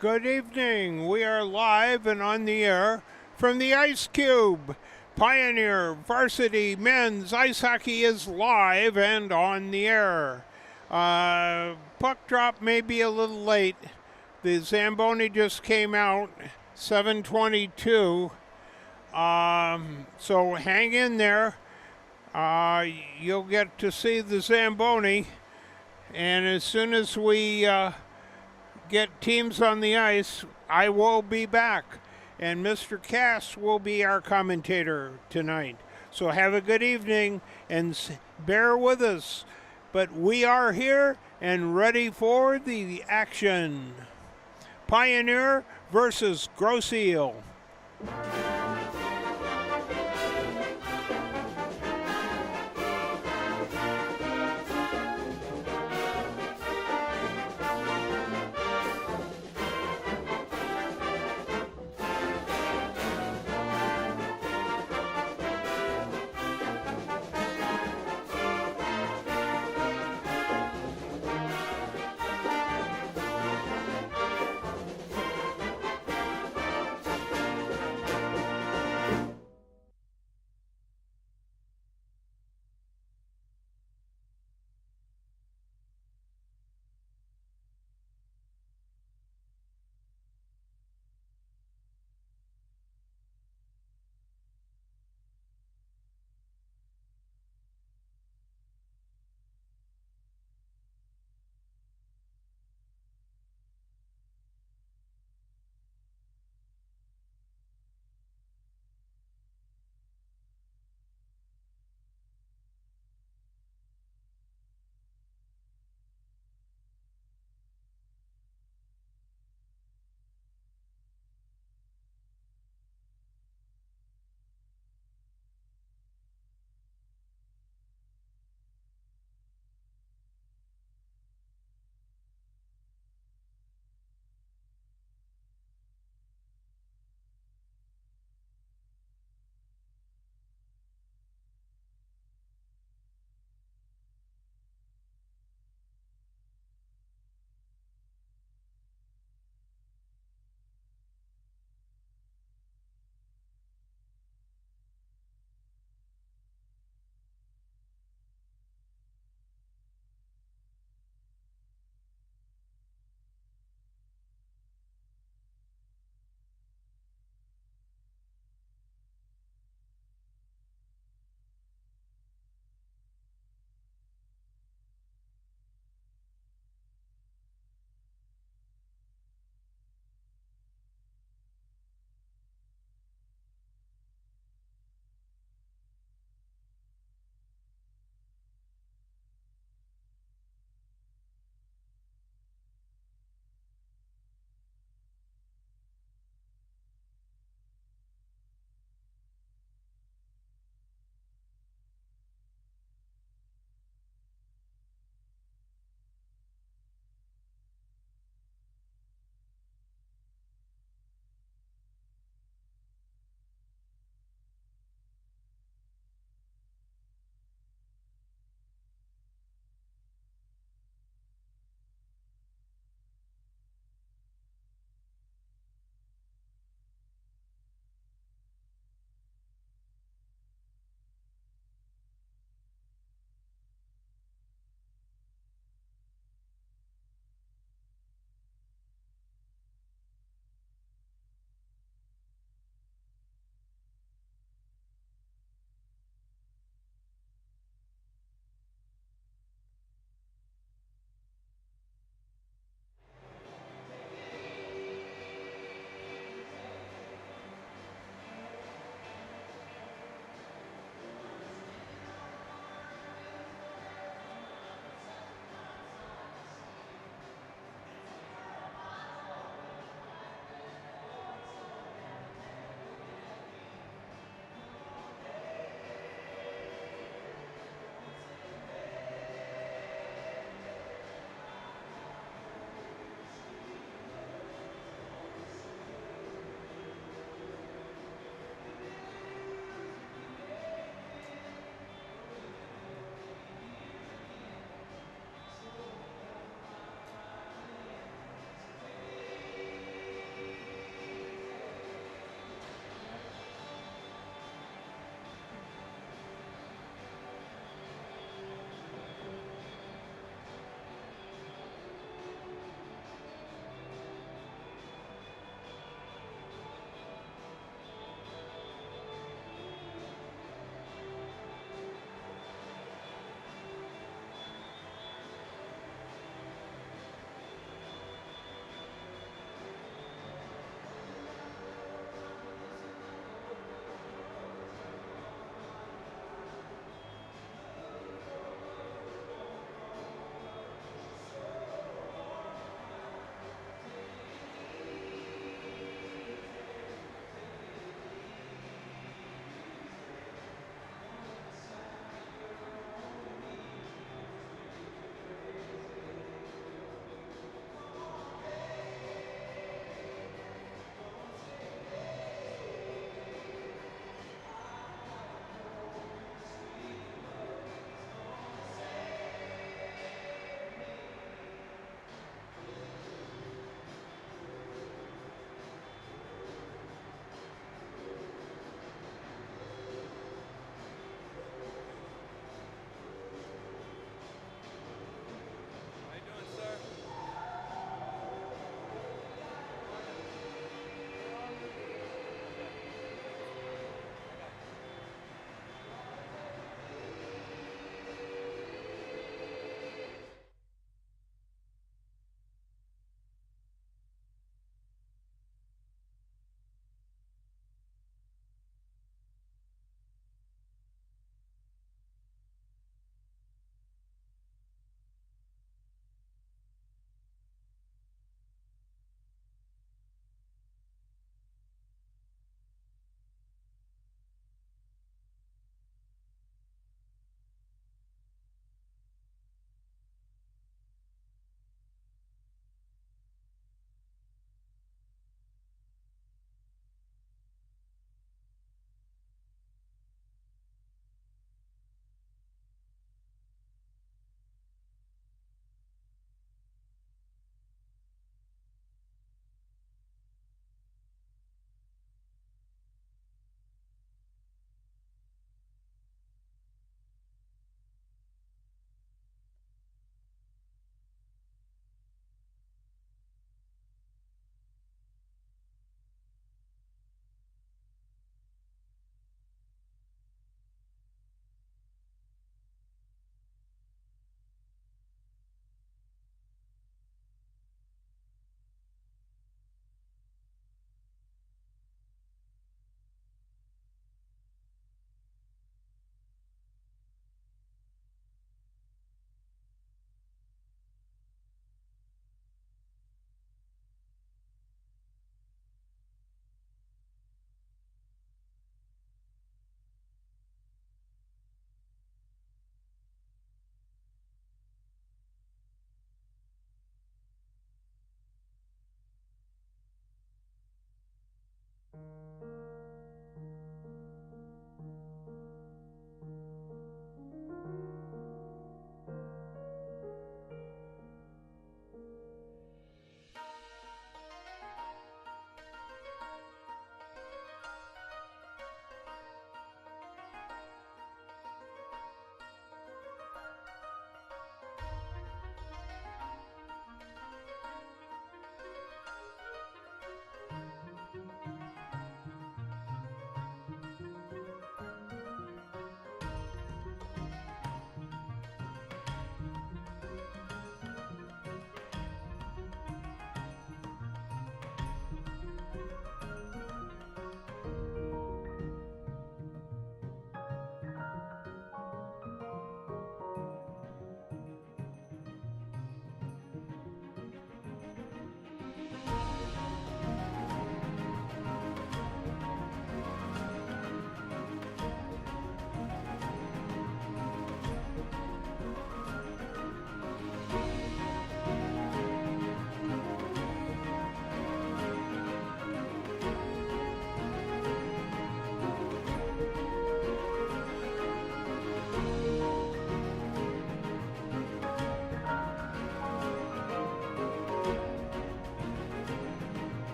Good evening. We are live and on the air from the Ice Cube. Pioneer Varsity Men's Ice Hockey is live and on the air. Puck drop may be a little late. The Zamboni just came out, 7:22. So hang in there. You'll get to see the Zamboni. And as soon as we get teams on the ice, I will be back. And Mr. Cass will be our commentator tonight. So have a good evening and bear with us. But we are here and ready for the action. Pioneer versus Grosse Ile.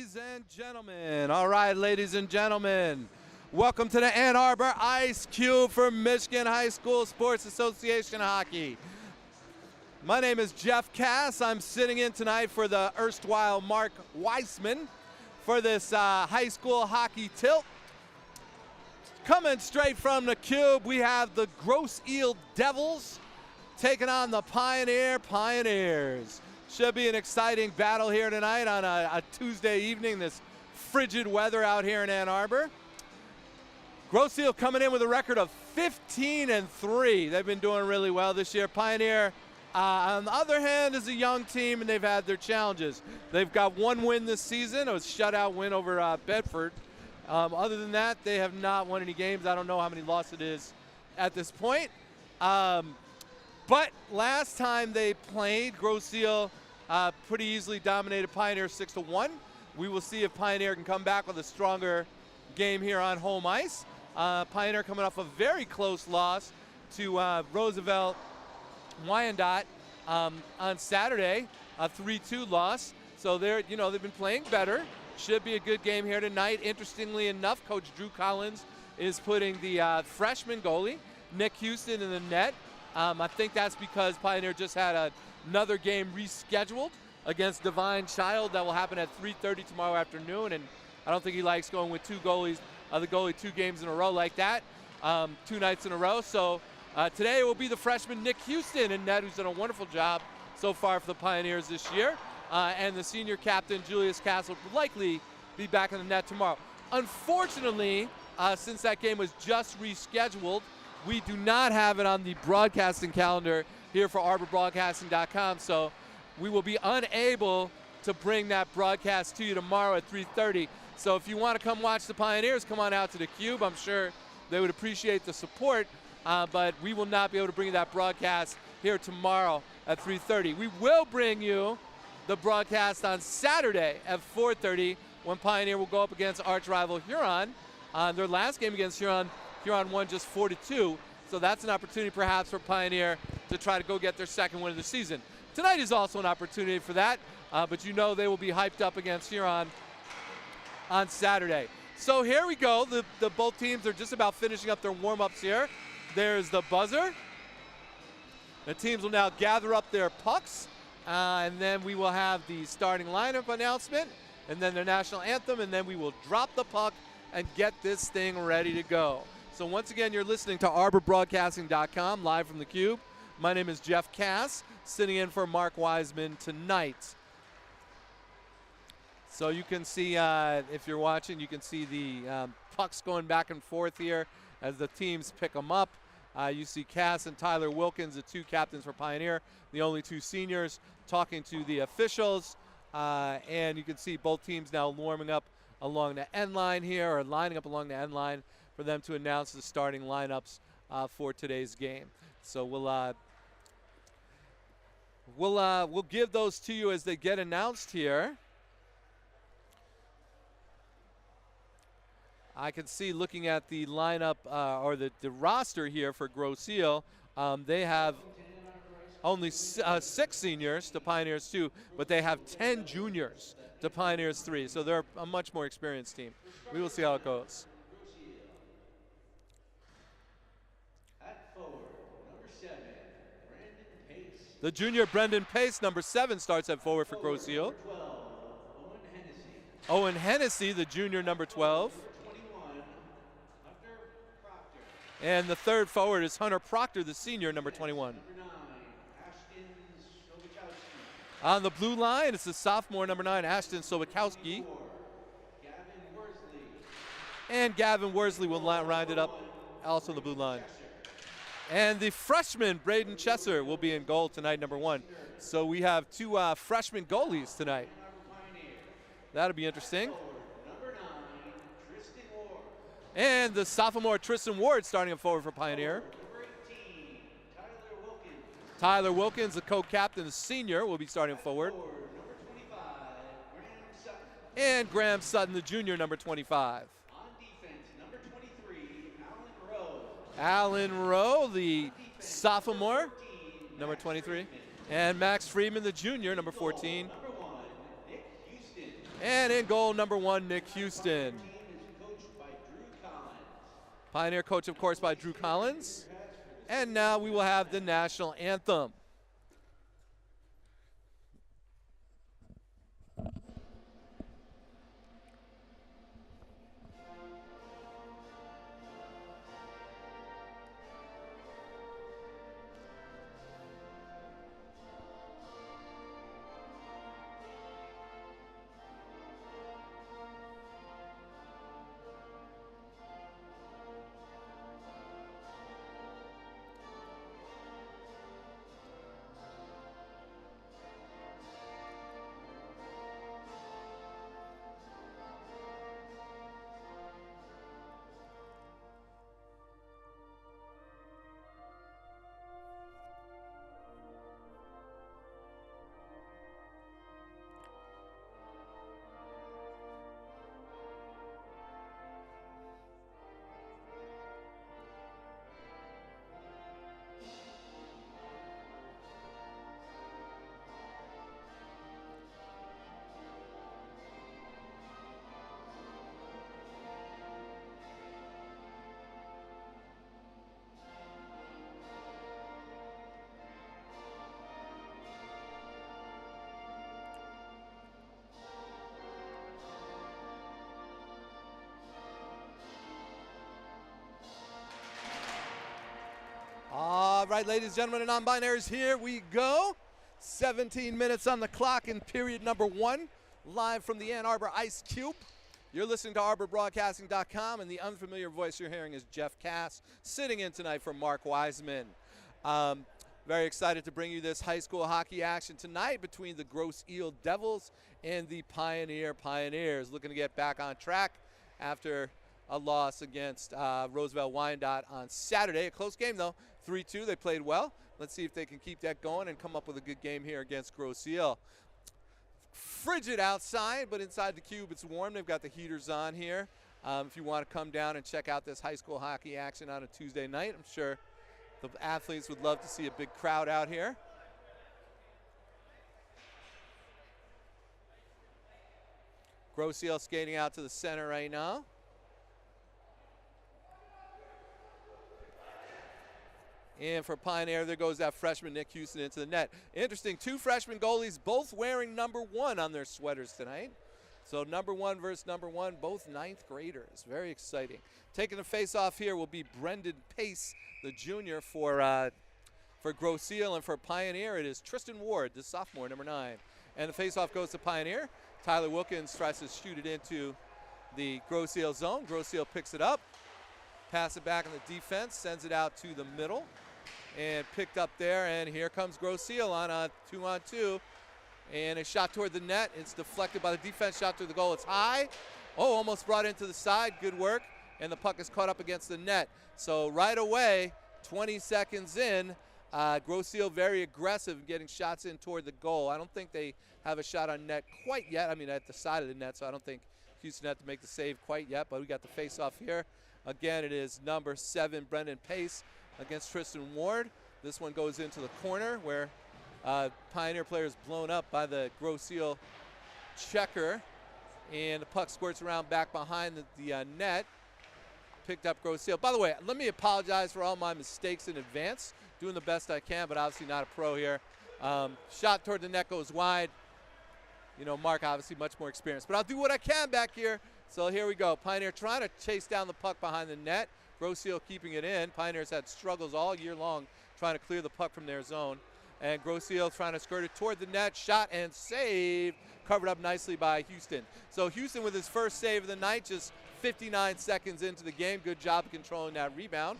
Ladies and gentlemen, all right, ladies and gentlemen, welcome to the Ann Arbor Ice Cube for Michigan High School Sports Association Hockey. My name is Jeff Cass. I'm sitting in tonight for the erstwhile Mark Weisman for this high school hockey tilt. Coming straight from the Cube, we have the Grosse Ile Devils taking on the Pioneers. Should be an exciting battle here tonight on a Tuesday evening, this frigid weather out here in Ann Arbor. Grosse Ile coming in with a record of 15-3. They've been doing really well this year. Pioneer, on the other hand, is a young team, and they've had their challenges. They've got one win this season, a shutout win over Bedford. Other than that, they have not won any games. I don't know how many losses it is at this point. But last time they played, Grosse Ile pretty easily dominated Pioneer 6-1. We will see if Pioneer can come back with a stronger game here on home ice. Pioneer coming off a very close loss to Roosevelt Wyandotte on Saturday, a 3-2 loss. So they've been playing better. Should be a good game here tonight. Interestingly enough, Coach Drew Collins is putting the freshman goalie, Nick Houston, in the net. I think that's because Pioneer just had another game rescheduled against Divine Child that will happen at 3:30 tomorrow afternoon, and I don't think he likes going with two goalies, the goalie 2 games in a row like that, 2 nights in a row. So today it will be the freshman Nick Houston in net, who's done a wonderful job so far for the Pioneers this year, and the senior captain Julius Castle will likely be back in the net tomorrow. Unfortunately, since that game was just rescheduled, we do not have it on the broadcasting calendar here for ArborBroadcasting.com, so we will be unable to bring that broadcast to you tomorrow at 3:30. So if you want to come watch the Pioneers, come on out to the Cube. I'm sure they would appreciate the support, but we will not be able to bring you that broadcast here tomorrow at 3:30. We will bring you the broadcast on Saturday at 4:30 when Pioneer will go up against arch rival Huron. Their last game against Huron won just 4-2, so that's an opportunity perhaps for Pioneer to try to go get their second win of the season. Tonight is also an opportunity for that, but you know they will be hyped up against Huron on Saturday. So here we go. The both teams are just about finishing up their warm-ups here. There's the buzzer. The teams will now gather up their pucks, and then we will have the starting lineup announcement, and then their national anthem, and then we will drop the puck and get this thing ready to go. So once again, you're listening to ArborBroadcasting.com, live from the Cube. My name is Jeff Cass, sitting in for Mark Weisman tonight. So you can see, if you're watching, you can see the pucks going back and forth here as the teams pick them up. You see Cass and Tyler Wilkins, the 2 captains for Pioneer, the only 2 seniors, talking to the officials. And you can see both teams now warming up along the end line here, or lining up along the end line for them to announce the starting lineups for today's game. So we'll give those to you as they get announced here. I can see, looking at the lineup or the roster here for Grosse Ile, they have only 6 seniors to Pioneers 2, but they have 10 juniors to Pioneers 3. So they're a much more experienced team. We will see how it goes. The junior Brendan Pace, number 7, starts at forward for Grosse Ile. Owen Hennessy, the junior, number 12. And the third forward is Hunter Proctor, the senior, number 21. On the blue line, it's the sophomore, number 9, Ashton Sobakowski. And Gavin Worsley will round it up, also on the blue line. And the freshman, Braden Chesser, will be in goal tonight, number 1. So we have 2 freshman goalies tonight. That'll be interesting. And the sophomore, Tristan Ward, starting up forward for Pioneer. Tyler Wilkins, the co-captain, the senior, will be starting forward. And Graham Sutton, the junior, number 25. Alan Rowe, the sophomore, number 23. And Max Friedman, the junior, number 14. And in goal, number 1, Nick Houston. Pioneer coach, of course, by Drew Collins. And now we will have the national anthem. All right, ladies and gentlemen, and non-binaries, here we go. 17 minutes on the clock in period number 1, live from the Ann Arbor Ice Cube. You're listening to ArborBroadcasting.com, and the unfamiliar voice you're hearing is Jeff Cass, sitting in tonight for Mark Wiseman. Very excited to bring you this high school hockey action tonight between the Grosse Ile Devils and the Pioneer Pioneers, looking to get back on track after a loss against Roosevelt Wyandotte on Saturday. A close game, though. 3-2. They played well. Let's see if they can keep that going and come up with a good game here against Grosse Ile. Frigid outside, but inside the cube it's warm. They've got the heaters on here. If you want to come down and check out this high school hockey action on a Tuesday night, I'm sure the athletes would love to see a big crowd out here. Grosse Ile skating out to the center right now. And for Pioneer, there goes that freshman Nick Houston into the net. Interesting, 2 freshman goalies, both wearing number 1 on their sweaters tonight. So number 1 versus number 1, both 9th graders. Very exciting. Taking the face-off here will be Brendan Pace, the junior for Grosse Ile, and for Pioneer, it is Tristan Ward, the sophomore, number 9. And the face-off goes to Pioneer. Tyler Wilkins tries to shoot it into the Grosse Ile zone. Grosse Ile picks it up, pass it back on the defense, sends it out to the middle. And picked up there, and here comes Grosse Ile on a 2-on-2. And a shot toward the net. It's deflected by the defense, shot to the goal. It's high. Oh, almost brought into the side. Good work. And the puck is caught up against the net. So right away, 20 seconds in, Grosse Ile very aggressive, getting shots in toward the goal. I don't think they have a shot on net quite yet. I mean, at the side of the net, so I don't think Houston had to make the save quite yet. But we got the face-off here. Again, it is number 7, Brendan Pace, against Tristan Ward. This one goes into the corner where Pioneer player is blown up by the Grosse Ile checker, and the puck squirts around back behind the net. Picked up Grosse Ile. By the way, let me apologize for all my mistakes in advance. Doing the best I can, but obviously not a pro here. Shot toward the net goes wide. You know, Mark obviously much more experienced, but I'll do what I can back here. So here we go. Pioneer trying to chase down the puck behind the net. Grosse Ile keeping it in. Pioneers had struggles all year long trying to clear the puck from their zone. And Grosse Ile trying to skirt it toward the net. Shot and save. Covered up nicely by Houston. So Houston with his first save of the night, just 59 seconds into the game. Good job of controlling that rebound.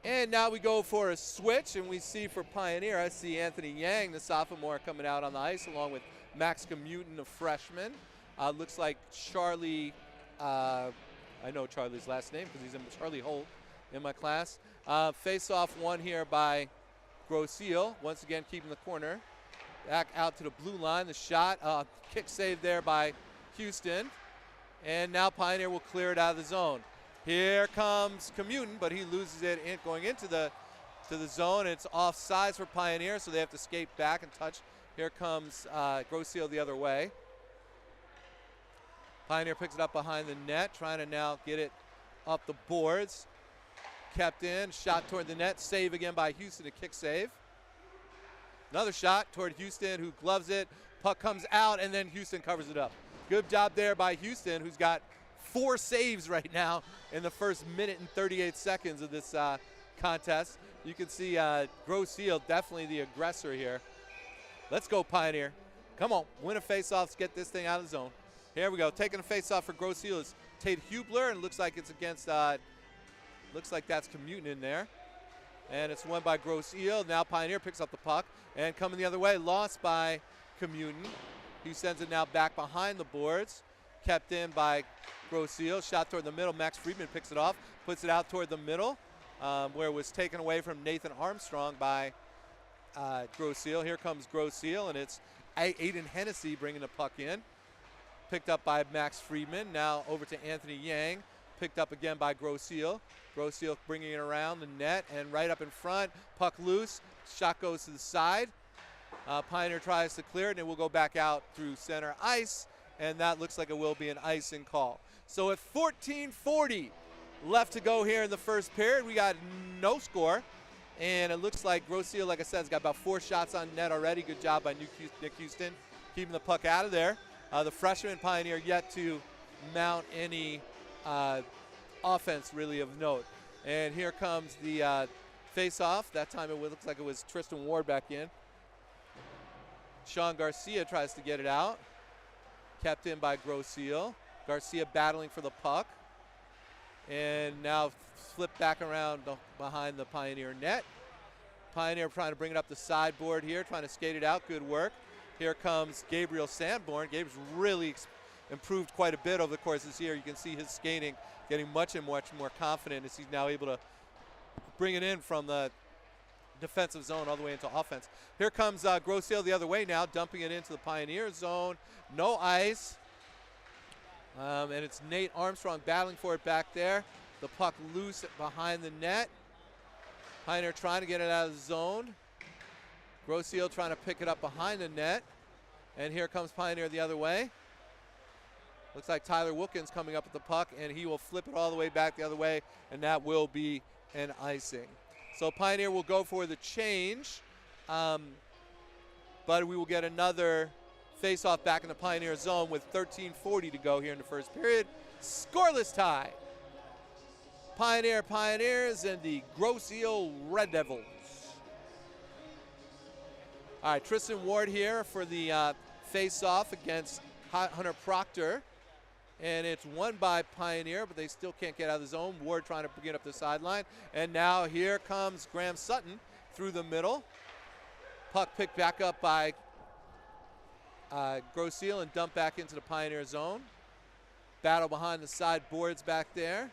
And now we go for a switch, and we see for Pioneer, I see Anthony Yang, the sophomore, coming out on the ice, along with Max Commutin, a freshman. Looks like Charlie, I know Charlie's last name because he's in Charlie Holt in my class. Face-off one here by Grosse Ile, once again keeping the corner. Back out to the blue line, the shot, kick save there by Houston. And now Pioneer will clear it out of the zone. Here comes Commutin, but he loses it going into the zone. It's offsides for Pioneer, so they have to skate back and touch. Here comes Grosse Ile the other way. Pioneer picks it up behind the net, trying to now get it up the boards. Kept in, shot toward the net, save again by Houston, a kick save. Another shot toward Houston, who gloves it. Puck comes out, and then Houston covers it up. Good job there by Houston, who's got 4 saves right now in the first minute and 38 seconds of this contest. You can see Grosse Ile, definitely the aggressor here. Let's go, Pioneer. Come on, win a face-off, let's get this thing out of the zone. Here we go, taking a face-off for Grosse Ile is Tate Hubler, and it looks like it's against, looks like that's Commutin in there. And it's won by Grosse Ile. Now Pioneer picks up the puck, and coming the other way, lost by Commutin. He sends it now back behind the boards. Kept in by Grosse Ile, shot toward the middle. Max Friedman picks it off, puts it out toward the middle, where it was taken away from Nathan Armstrong by Grosse Ile. Here comes Grosse Ile, and it's Aiden Hennessy bringing the puck in. Picked up by Max Friedman. Now over to Anthony Yang. Picked up again by Grosse Ile. Grosse Ile bringing it around the net and right up in front. Puck loose. Shot goes to the side. Pioneer tries to clear it, and it will go back out through center ice, and that looks like it will be an icing call. So at 14:40 left to go here in the first period, we got no score, and it looks like Grosse Ile, like I said, has got about 4 shots on net already. Good job by Nick Houston keeping the puck out of there. The freshman Pioneer yet to mount any offense really of note. And here comes the face-off. That time it looks like it was Tristan Ward back in. Sean Garcia tries to get it out. Kept in by Grosse Ile. Garcia battling for the puck. And now flipped back around behind the Pioneer net. Pioneer trying to bring it up the sideboard here, trying to skate it out. Good work. Here comes Gabriel Sanborn. Gabe's really improved quite a bit over the course of this year. You can see his skating getting much more confident as he's now able to bring it in from the defensive zone all the way into offense. Here comes Grosse Ile the other way now, dumping it into the Pioneer zone. No ice. And it's Nate Armstrong battling for it back there. The puck loose behind the net. Pioneer trying to get it out of the zone. Grosse Ile trying to pick it up behind the net. And here comes Pioneer the other way. Looks like Tyler Wilkins coming up with the puck, and he will flip it all the way back the other way, and that will be an icing. So Pioneer will go for the change, but we will get another face-off back in the Pioneer zone with 13:40 to go here in the first period. Scoreless tie. Pioneers and the Grosse Ile Red Devils. All right, Tristan Ward here for the face-off against Hunter Proctor. And it's won by Pioneer, but they still can't get out of the zone. Ward trying to bring it up the sideline. And now here comes Graham Sutton through the middle. Puck picked back up by Grosse Ile and dumped back into the Pioneer zone. Battle behind the side boards back there.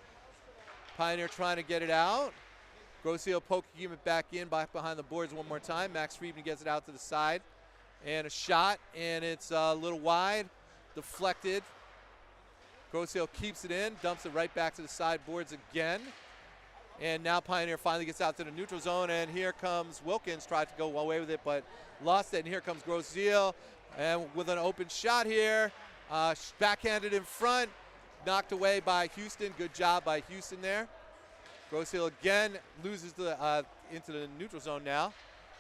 Pioneer trying to get it out. Grosse Ile poking it back in, back behind the boards one more time. Max Friedman gets it out to the side. And a shot, and it's a little wide, deflected. Grosse Ile keeps it in, dumps it right back to the side boards again. And now Pioneer finally gets out to the neutral zone, and here comes Wilkins, tried to go away with it, but lost it. And here comes Grosse Ile, and with an open shot here, backhanded in front, knocked away by Houston. Good job by Houston there. Grosse Ile again loses into the neutral zone now,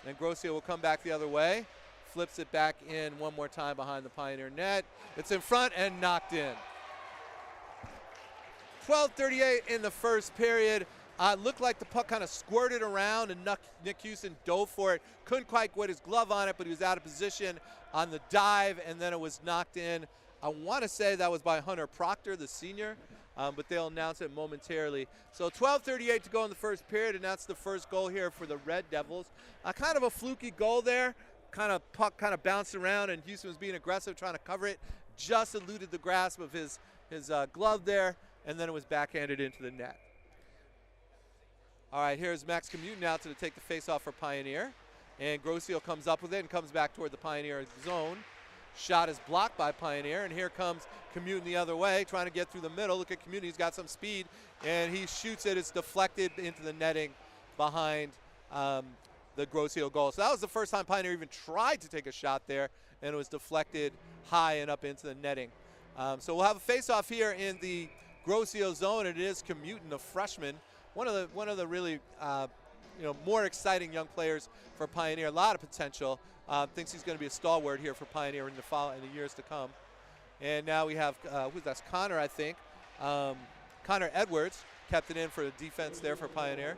and Grosse Ile will come back the other way. Flips it back in one more time behind the Pioneer net. It's in front and knocked in. 12:38 in the first period. Looked like the puck kind of squirted around, and Nick Houston dove for it. Couldn't quite get his glove on it, but he was out of position on the dive, and then it was knocked in. I want to say that was by Hunter Proctor, the senior, but they'll announce it momentarily. So 12:38 to go in the first period, and that's the first goal here for the Red Devils. Kind of a fluky goal there. Puck kind of bounced around, and Houston was being aggressive, trying to cover it. Just eluded the grasp of his glove there, and then it was backhanded into the net. All right, here's Max Commutin now to take the face-off for Pioneer. And Grosse Ile comes up with it and comes back toward the Pioneer zone. Shot is blocked by Pioneer, and here comes Commutin the other way, trying to get through the middle. Look at Commutin, he's got some speed, and he shoots it. It's deflected into the netting behind the Grosse Ile goal. So that was the first time Pioneer even tried to take a shot there, and it was deflected high and up into the netting. So we'll have a face-off here in the Grosse Ile zone. It is Commutin, a freshman, one of the really more exciting young players for Pioneer. A lot of potential. Thinks he's going to be a stalwart here for Pioneer in the years to come. And now we have that's Connor, I think. Connor Edwards kept it in for the defense there for Pioneer.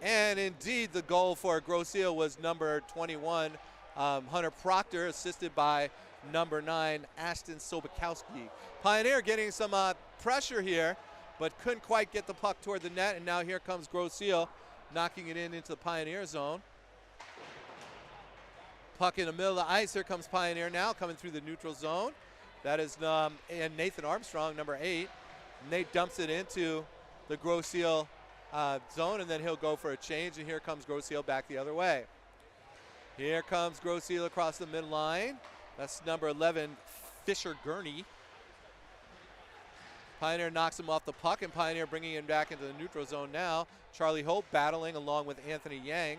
And indeed, the goal for Grosse Ile was number 21, Hunter Proctor, assisted by number 9, Ashton Sobakowski. Pioneer getting some pressure here, but couldn't quite get the puck toward the net. And now here comes Grosse Ile, knocking it into the Pioneer zone. Puck in the middle of the ice. Here comes Pioneer now, coming through the neutral zone. That is and Nathan Armstrong, number 8. Nate dumps it into the Grosse Ile zone, and then he'll go for a change, and here comes Grosse Ile back the other way. Here comes Grosse Ile across the midline. That's number 11, Fisher Gurney. Pioneer knocks him off the puck, and Pioneer bringing him back into the neutral zone now. Charlie Hope battling along with Anthony Yang.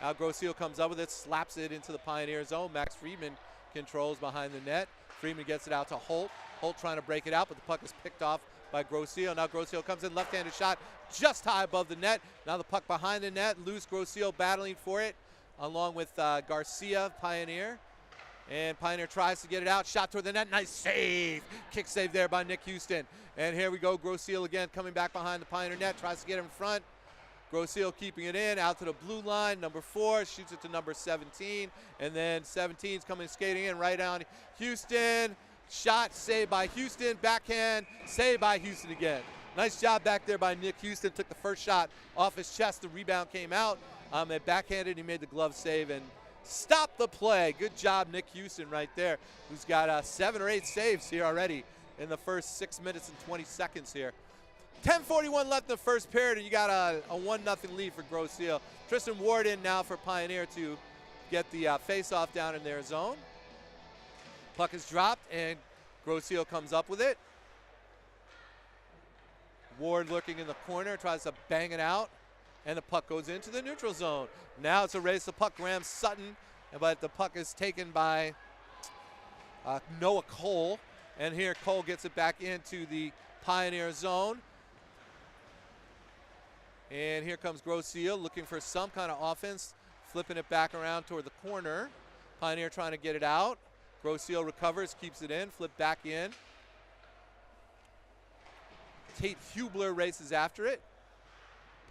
Now Grosse Ile comes up with it, slaps it into the Pioneer zone. Max Friedman controls behind the net. Friedman gets it out to Holt. Holt trying to break it out, but the puck is picked off by Grosse Ile. Now Grosse Ile comes in, left-handed shot just high above the net. Now the puck behind the net, loose. Grosse Ile battling for it along with Garcia, Pioneer. And Pioneer tries to get it out, shot toward the net, nice save. Kick save there by Nick Houston. And here we go, Grosse Ile again coming back behind the Pioneer net, tries to get in front. Grosse Ile keeping it in, out to the blue line. Number 4 shoots it to number 17. And then 17's coming skating in right on Houston. Shot, saved by Houston. Backhand, saved by Houston again. Nice job back there by Nick Houston. Took the first shot off his chest. The rebound came out. And backhanded, he made the glove save and stopped the play. Good job, Nick Houston right there, who's got 7 or 8 saves here already in the first 6 minutes and 20 seconds here. 10:41 left in the first period, and you got a 1-0 lead for Grosse Ile. Tristan Ward in now for Pioneer to get the face-off down in their zone. Puck is dropped, and Grosse Ile comes up with it. Ward looking in the corner, tries to bang it out, and the puck goes into the neutral zone. Now it's a race to puck. Graham Sutton, but the puck is taken by Noah Cole, and here Cole gets it back into the Pioneer zone. And here comes Grosse Ile looking for some kind of offense, flipping it back around toward the corner. Pioneer trying to get it out. Grosse Ile recovers, keeps it in, flip back in. Tate Hubler races after it.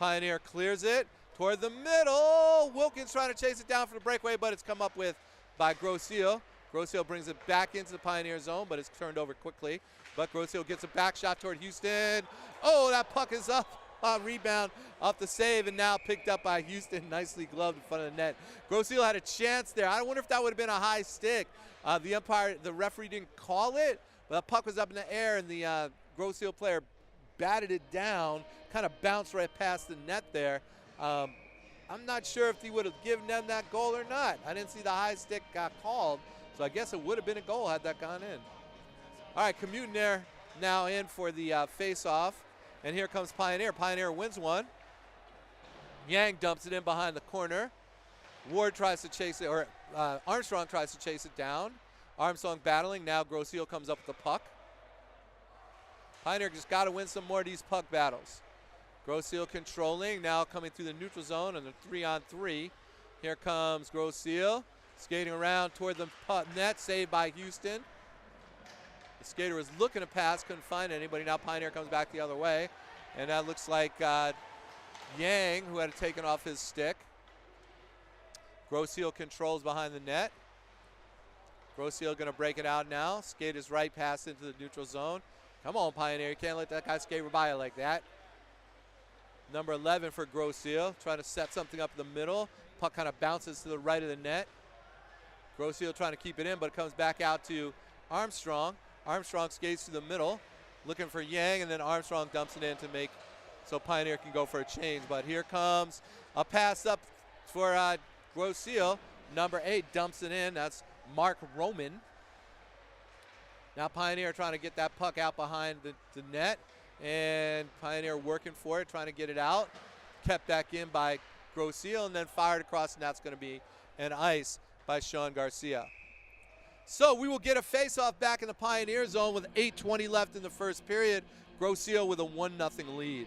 Pioneer clears it toward the middle. Wilkins trying to chase it down for the breakaway, but it's come up with by Grosse Ile. Grosse Ile brings it back into the Pioneer zone, but it's turned over quickly. But Grosse Ile gets a back shot toward Houston. Oh, that puck is up. Rebound off the save, and now picked up by Houston. Nicely gloved in front of the net. Grosse Ile had a chance there. I wonder if that would have been a high stick. The referee didn't call it, but the puck was up in the air, and the Grosse Ile player batted it down, kind of bounced right past the net there. I'm not sure if he would have given them that goal or not. I didn't see the high stick got called, so I guess it would have been a goal had that gone in. All right, Commutin there now in for the face-off. And here comes Pioneer. Pioneer wins one. Yang dumps it in behind the corner. Ward tries to chase it, or Armstrong tries to chase it down. Armstrong battling. Now Grosse Ile comes up with the puck. Pioneer just got to win some more of these puck battles. Grosse Ile controlling, now coming through the neutral zone and the 3-on-3. Here comes Grosse Ile, skating around toward the net, saved by Houston. The skater was looking to pass, couldn't find anybody. Now Pioneer comes back the other way, and that looks like Yang, who had taken off his stick. Grosse Ile controls behind the net. Grosse Ile going to break it out now. Skate is right pass into the neutral zone. Come on, Pioneer, you can't let that guy skate by you like that. Number 11 for Grosse Ile, trying to set something up in the middle. Puck kind of bounces to the right of the net. Grosse Ile trying to keep it in, but it comes back out to Armstrong. Armstrong skates to the middle, looking for Yang, and then Armstrong dumps it in to make so Pioneer can go for a change. But here comes a pass up for Grosse Ile. Number 8 dumps it in. That's Mark Roman. Now Pioneer trying to get that puck out behind the net, and Pioneer working for it, trying to get it out. Kept back in by Grosse Ile, and then fired across, and that's going to be an ice by Sean Garcia. So we will get a face-off back in the Pioneer zone with 8:20 left in the first period. Grosse Ile with a 1-0 lead.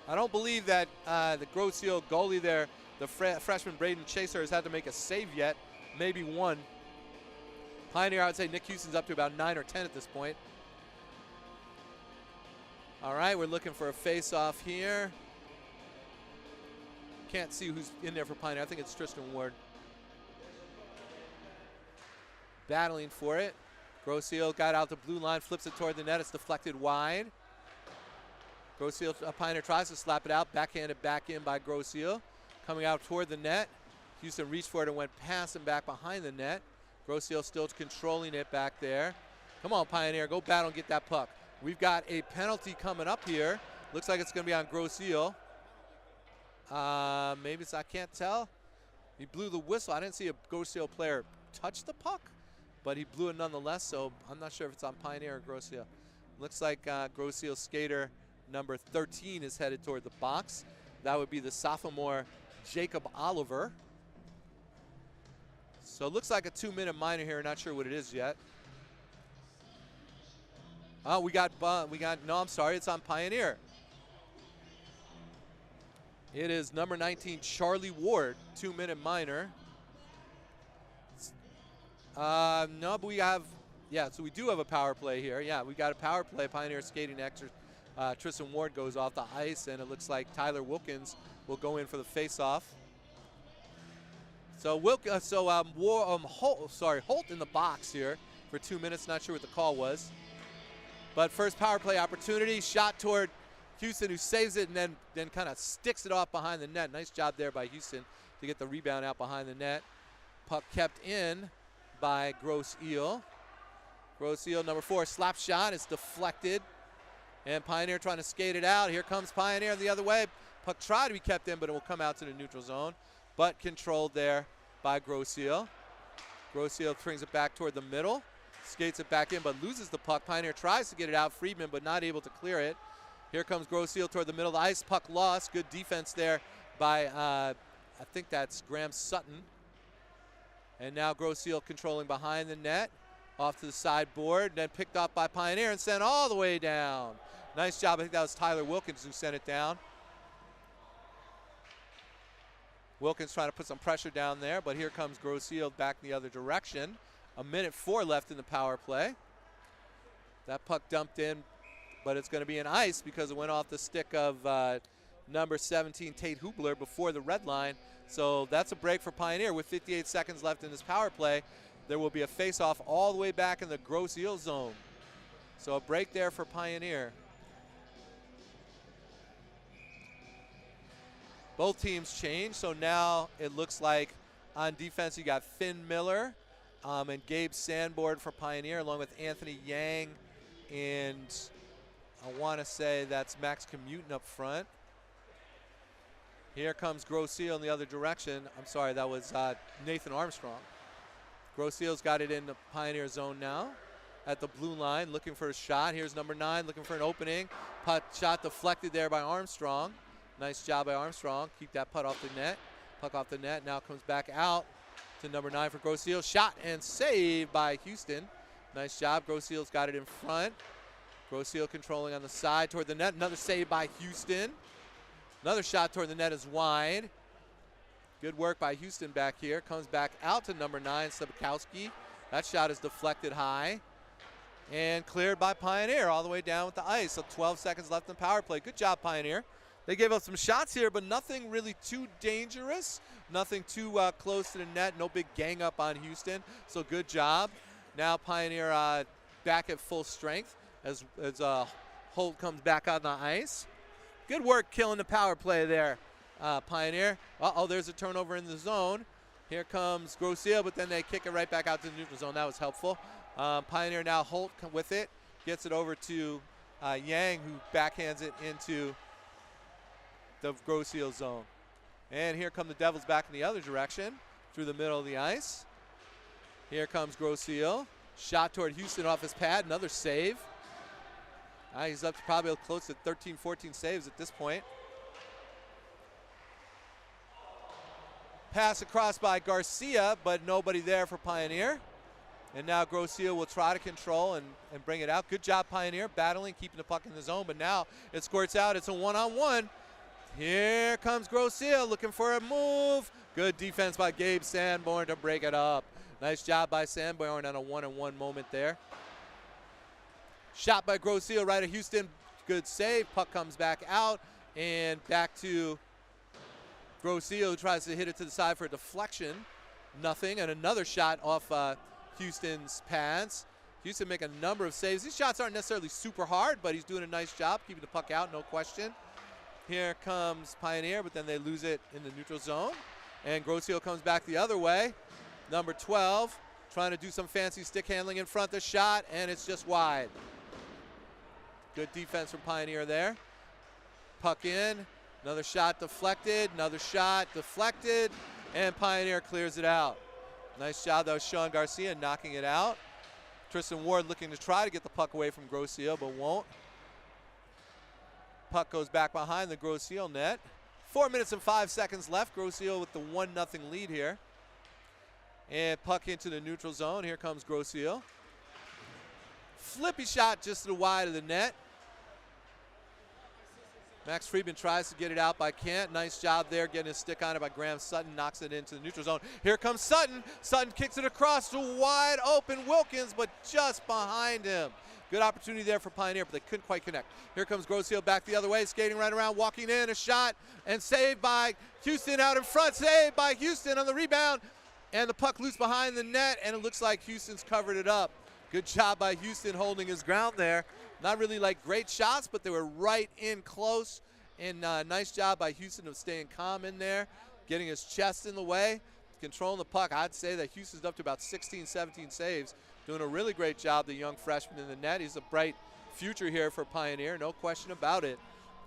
I don't believe that the Grosse Ile goalie there, the freshman Braden Chaser, has had to make a save yet. Maybe one. Pioneer, I would say Nick Houston's up to about 9 or 10 at this point. All right, we're looking for a face-off here. Can't see who's in there for Pioneer. I think it's Tristan Ward. Battling for it. Grosse Ile got out the blue line, flips it toward the net. It's deflected wide. Grosse Ile, Pioneer tries to slap it out, backhanded back in by Grosse Ile. Coming out toward the net. Houston reached for it and went past and back behind the net. Grosse Ile still controlling it back there. Come on, Pioneer, go battle and get that puck. We've got a penalty coming up here. Looks like it's going to be on Grosse Ile. Maybe it's, I can't tell. He blew the whistle. I didn't see a Grosse Ile player touch the puck, but he blew it nonetheless, so I'm not sure if it's on Pioneer or Grosse Ile. Looks like Grosse Ile skater number 13 is headed toward the box. That would be the sophomore Jacob Oliver. So it looks like a 2-minute minor here. Not sure what it is yet. Oh, no, I'm sorry, it's on Pioneer. It is number 19, Charlie Ward, 2-minute minor. No, but we have, yeah, so we do have a power play here. Yeah, we got a power play. Pioneer skating extra. Tristan Ward goes off the ice, and it looks like Tyler Wilkins will go in for the face-off. So Holt in the box here for 2 minutes. Not sure what the call was. But first power play opportunity, shot toward Houston, who saves it and then kind of sticks it off behind the net. Nice job there by Houston to get the rebound out behind the net. Puck kept in by Grosse Ile. Grosse Ile, number 4, slap shot. It's deflected. And Pioneer trying to skate it out. Here comes Pioneer the other way. Puck tried to be kept in, but it will come out to the neutral zone. But controlled there by Grosse Ile. Grosse Ile brings it back toward the middle. Skates it back in, but loses the puck. Pioneer tries to get it out. Friedman, but not able to clear it. Here comes Grosse Ile toward the middle of the ice. Puck lost. Good defense there by, I think that's Graham Sutton. And now Grosse Ile controlling behind the net. Off to the sideboard, then picked up by Pioneer and sent all the way down. Nice job. I think that was Tyler Wilkins who sent it down. Wilkins trying to put some pressure down there, but here comes Grosse Ile back in the other direction. 1:04 left in the power play. That puck dumped in, but it's going to be an ice because it went off the stick of number 17, Tate Hubler, before the red line. So that's a break for Pioneer with 58 seconds left in this power play. There will be a face-off all the way back in the Grosse Ile zone. So a break there for Pioneer. Both teams change, so now it looks like on defense you got Finn Miller and Gabe Sandborn for Pioneer, along with Anthony Yang, and I want to say that's Max Commutin up front. Here comes Grosse Ile in the other direction. I'm sorry, that was Nathan Armstrong. Grosse Ile's got it in the Pioneer zone now at the blue line, looking for a shot. Here's number 9 looking for an opening. Putt shot deflected there by Armstrong. Nice job by Armstrong. Keep that putt off the net. Puck off the net. Now comes back out to number 9 for Grosse Ile. Shot and save by Houston. Nice job. Grosse Ile's got it in front. Grosse Ile controlling on the side toward the net. Another save by Houston. Another shot toward the net is wide. Good work by Houston back here. Comes back out to number 9, Sebekowski. That shot is deflected high and cleared by Pioneer all the way down with the ice. So 12 seconds left in power play. Good job, Pioneer. They gave up some shots here, but nothing really too dangerous. Nothing too close to the net. No big gang up on Houston. So good job. Now Pioneer back at full strength as Holt comes back on the ice. Good work killing the power play there, Pioneer. Uh-oh, there's a turnover in the zone. Here comes Grosse Ile, but then they kick it right back out to the neutral zone. That was helpful. Pioneer now Holt with it. Gets it over to Yang, who backhands it into the Grosse Ile zone. And here come the Devils back in the other direction through the middle of the ice. Here comes Grosse Ile. Shot toward Houston off his pad. Another save. He's up to probably close to 13, 14 saves at this point. Pass across by Garcia, but nobody there for Pioneer. And now Grosse Ile will try to control and bring it out. Good job, Pioneer, battling, keeping the puck in the zone. But now it squirts out. It's a one-on-one. Here comes Grosse Ile looking for a move. Good defense by Gabe Sanborn to break it up. Nice job by Sanborn on a one-on-one moment there. Shot by Grosse Ile right at Houston. Good save. Puck comes back out. And back to Grosse Ile, who tries to hit it to the side for a deflection. Nothing. And another shot off Houston's pads. Houston make a number of saves. These shots aren't necessarily super hard, but he's doing a nice job keeping the puck out, no question. Here comes Pioneer, but then they lose it in the neutral zone. And Grosse Ile comes back the other way. Number 12, trying to do some fancy stick handling in front of the shot, and it's just wide. Good defense from Pioneer there. Puck in, another shot deflected, another shot deflected, and Pioneer clears it out. Nice job, though, Sean Garcia knocking it out. Tristan Ward looking to try to get the puck away from Grosse Ile, but won't. Puck goes back behind the Grosse Ile net. 4 minutes and 5 seconds left. Grosse Ile with the 1-0 lead here. And puck into the neutral zone. Here comes Grosse Ile. Flippy shot just to the wide of the net. Max Friedman tries to get it out by Kent. Nice job there getting a stick on it by Graham Sutton. Knocks it into the neutral zone. Here comes Sutton. Sutton kicks it across to wide open Wilkins, but just behind him. Good opportunity there for Pioneer, but they couldn't quite connect. Here comes Grosse Ile back the other way, skating right around, walking in, a shot, and saved by Houston out in front. Saved by Houston on the rebound, and the puck loose behind the net, and it looks like Houston's covered it up. Good job by Houston holding his ground there. Not really like great shots, but they were right in close. And nice job by Houston of staying calm in there, getting his chest in the way, controlling the puck. I'd say that Houston's up to about 16, 17 saves. Doing a really great job, the young freshman in the net. He's a bright future here for Pioneer, no question about it.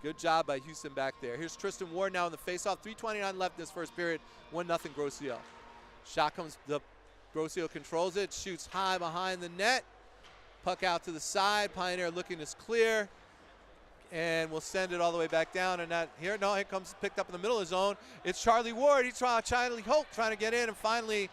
Good job by Houston back there. Here's Tristan Ward now in the faceoff. 3:29 left in this first period. 1-0 Grosse Ile. Shot comes, the Grosse Ile controls it, shoots high behind the net. Puck out to the side. Pioneer looking to clear, and we'll send it all the way back down. And that here comes picked up in the middle of the zone. It's Charlie Ward. He's trying to get in, and finally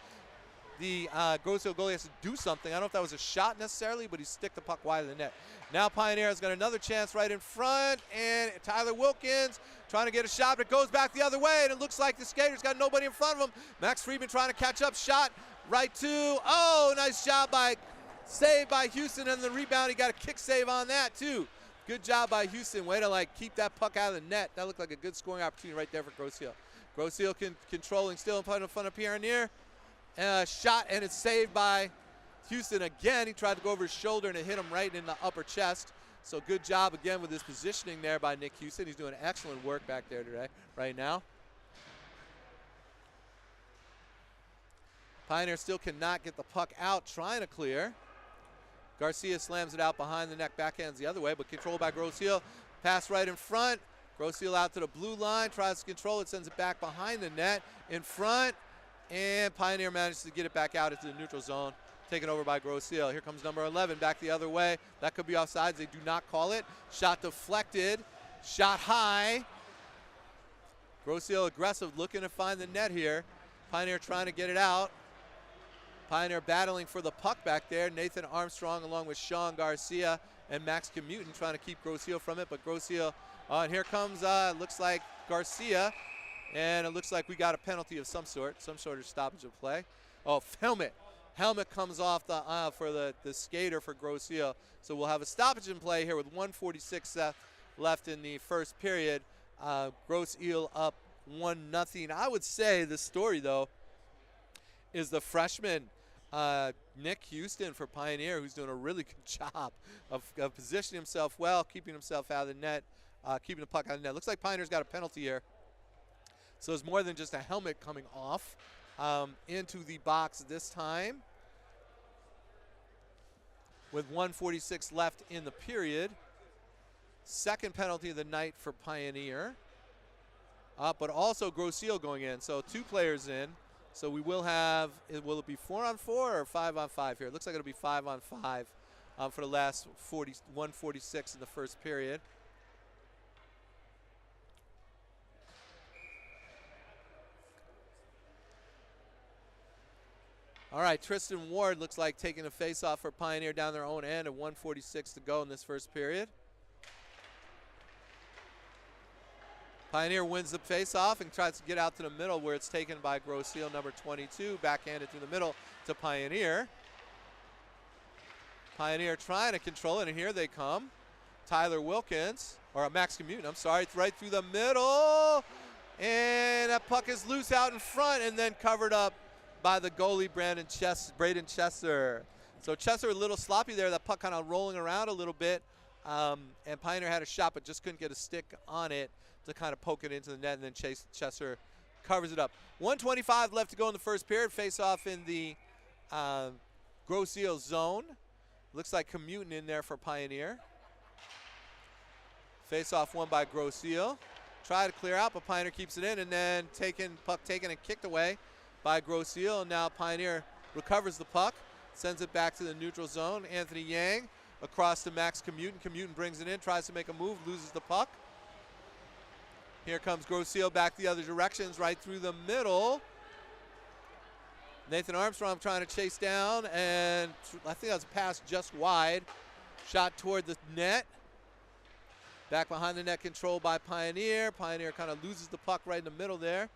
the Grosse Ile goalie has to do something. I don't know if that was a shot necessarily, but he sticked the puck wide of the net. Now Pioneer has got another chance right in front, and Tyler Wilkins trying to get a shot, but it goes back the other way, and it looks like the skater's got nobody in front of him. Max Friedman trying to catch up, shot right to, oh, nice job by, saved by Houston, and the rebound, he got a kick save on that too. Good job by Houston, way to keep that puck out of the net. That looked like a good scoring opportunity right there for Grosse Ile. Grosse Ile controlling still in front of Pioneer. Shot, and it's saved by Houston again. He tried to go over his shoulder, and it hit him right in the upper chest. So good job again with his positioning there by Nick Houston. He's doing excellent work back there today, right now. Pioneer still cannot get the puck out, trying to clear. Garcia slams it out behind the net, backhands the other way, but controlled by Grosse Ile. Pass right in front. Grosse Ile out to the blue line, tries to control it, sends it back behind the net, in front. And Pioneer manages to get it back out into the neutral zone, taken over by Grosse Ile. Here comes number 11, back the other way. That could be offsides. They do not call it. Shot deflected. Shot high. Grosse Ile aggressive, looking to find the net here. Pioneer trying to get it out. Pioneer battling for the puck back there. Nathan Armstrong along with Sean Garcia and Max Commutin trying to keep Grosse Ile from it. But Grosse Ile, and here comes, looks like Garcia. And it looks like we got a penalty of some sort of stoppage of play. Oh, helmet. Helmet comes off the for the skater for Grosse Ile. So we'll have a stoppage in play here with 1:46 left in the first period. Grosse Ile up 1-0. I would say the story, though, is the freshman Nick Houston for Pioneer, who's doing a really good job of positioning himself well, keeping himself out of the net, keeping the puck out of the net. Looks like Pioneer's got a penalty here. So it's more than just a helmet coming off into the box this time. With 1:46 left in the period. Second penalty of the night for Pioneer. But also Grosse Ile going in. So two players in. So we will have, will it be 4-on-4 or 5-on-5 here? It looks like it'll be 5-on-5 for the last 1:46 in the first period. All right, Tristan Ward looks like taking a face-off for Pioneer down their own end at 1:46 to go in this first period. Pioneer wins the face-off and tries to get out to the middle where it's taken by Grosse Ile, number 22, backhanded through the middle to Pioneer. Pioneer trying to control it, and here they come. Tyler Wilkins, or Max Commutin, I'm sorry, it's right through the middle. And that puck is loose out in front and then covered up by the goalie, Braden Chester. So Chester a little sloppy there, that puck kind of rolling around a little bit. And Pioneer had a shot but just couldn't get a stick on it to kind of poke it into the net, and then Chester covers it up. 1:25 left to go in the first period. Face off in the Grosse Ile zone. Looks like Commutin in there for Pioneer. Face off won by Grosse Ile. Try to clear out, but Pioneer keeps it in, and then puck taken and kicked away by Grosse Ile. Now Pioneer recovers the puck, sends it back to the neutral zone. Anthony Yang across to Max Commutin. Commutin brings it in, tries to make a move, loses the puck. Here comes Grosse Ile back the other directions, right through the middle. Nathan Armstrong trying to chase down, and I think that was a pass just wide. Shot toward the net. Back behind the net, controlled by Pioneer. Pioneer kind of loses the puck right in the middle there.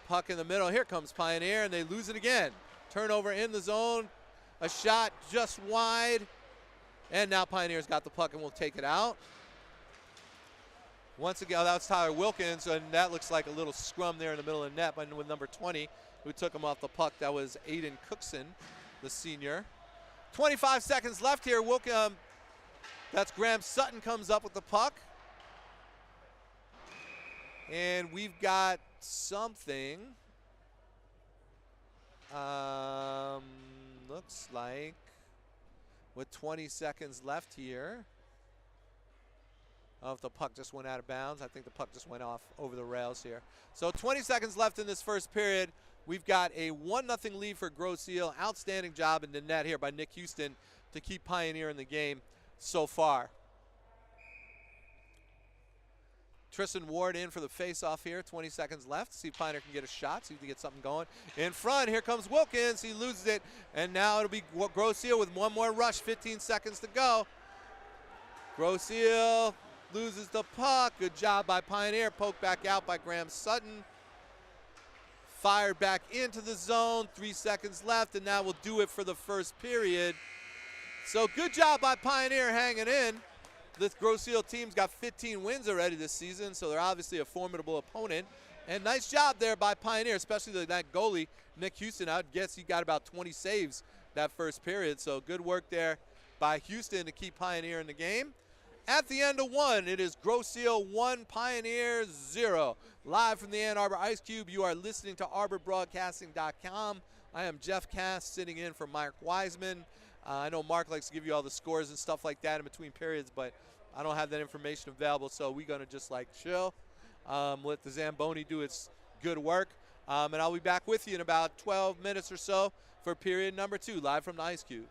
Puck in the middle. Here comes Pioneer, and they lose it again. Turnover in the zone. A shot just wide. And now Pioneer's got the puck and will take it out. Once again, that was Tyler Wilkins, and that looks like a little scrum there in the middle of the net with number 20, who took him off the puck. That was Aiden Cookson, the senior. 25 seconds left here. That's Graham Sutton comes up with the puck. And we've got something. Looks like with 20 seconds left here. Oh, if the puck just went out of bounds. I think the puck just went off over the rails here. So 20 seconds left in this first period. We've got a 1-0 lead for Grosse Ile. Outstanding job in the net here by Nick Houston to keep Pioneer in the game so far. Tristan Ward in for the face-off here. 20 seconds left. See if Pioneer can get a shot. See if they get something going. In front, here comes Wilkins. He loses it. And now it'll be Grosse Ile with one more rush. 15 seconds to go. Grosse Ile loses the puck. Good job by Pioneer. Poked back out by Graham Sutton. Fired back into the zone. 3 seconds left, and that will do it for the first period. So good job by Pioneer hanging in. This Grosse Ile team's got 15 wins already this season, so they're obviously a formidable opponent. And nice job there by Pioneer, especially that goalie, Nick Houston. I'd guess he got about 20 saves that first period. So good work there by Houston to keep Pioneer in the game. At the end of one, it is Grosse Ile 1, Pioneer 0. Live from the Ann Arbor Ice Cube, you are listening to ArborBroadcasting.com. I am Jeff Cass, sitting in for Mark Wiseman. I know Mark likes to give you all the scores and stuff like that in between periods, but I don't have that information available, so we're going to just chill, let the Zamboni do its good work. And I'll be back with you in about 12 minutes or so for period number 2, live from the Ice Cube.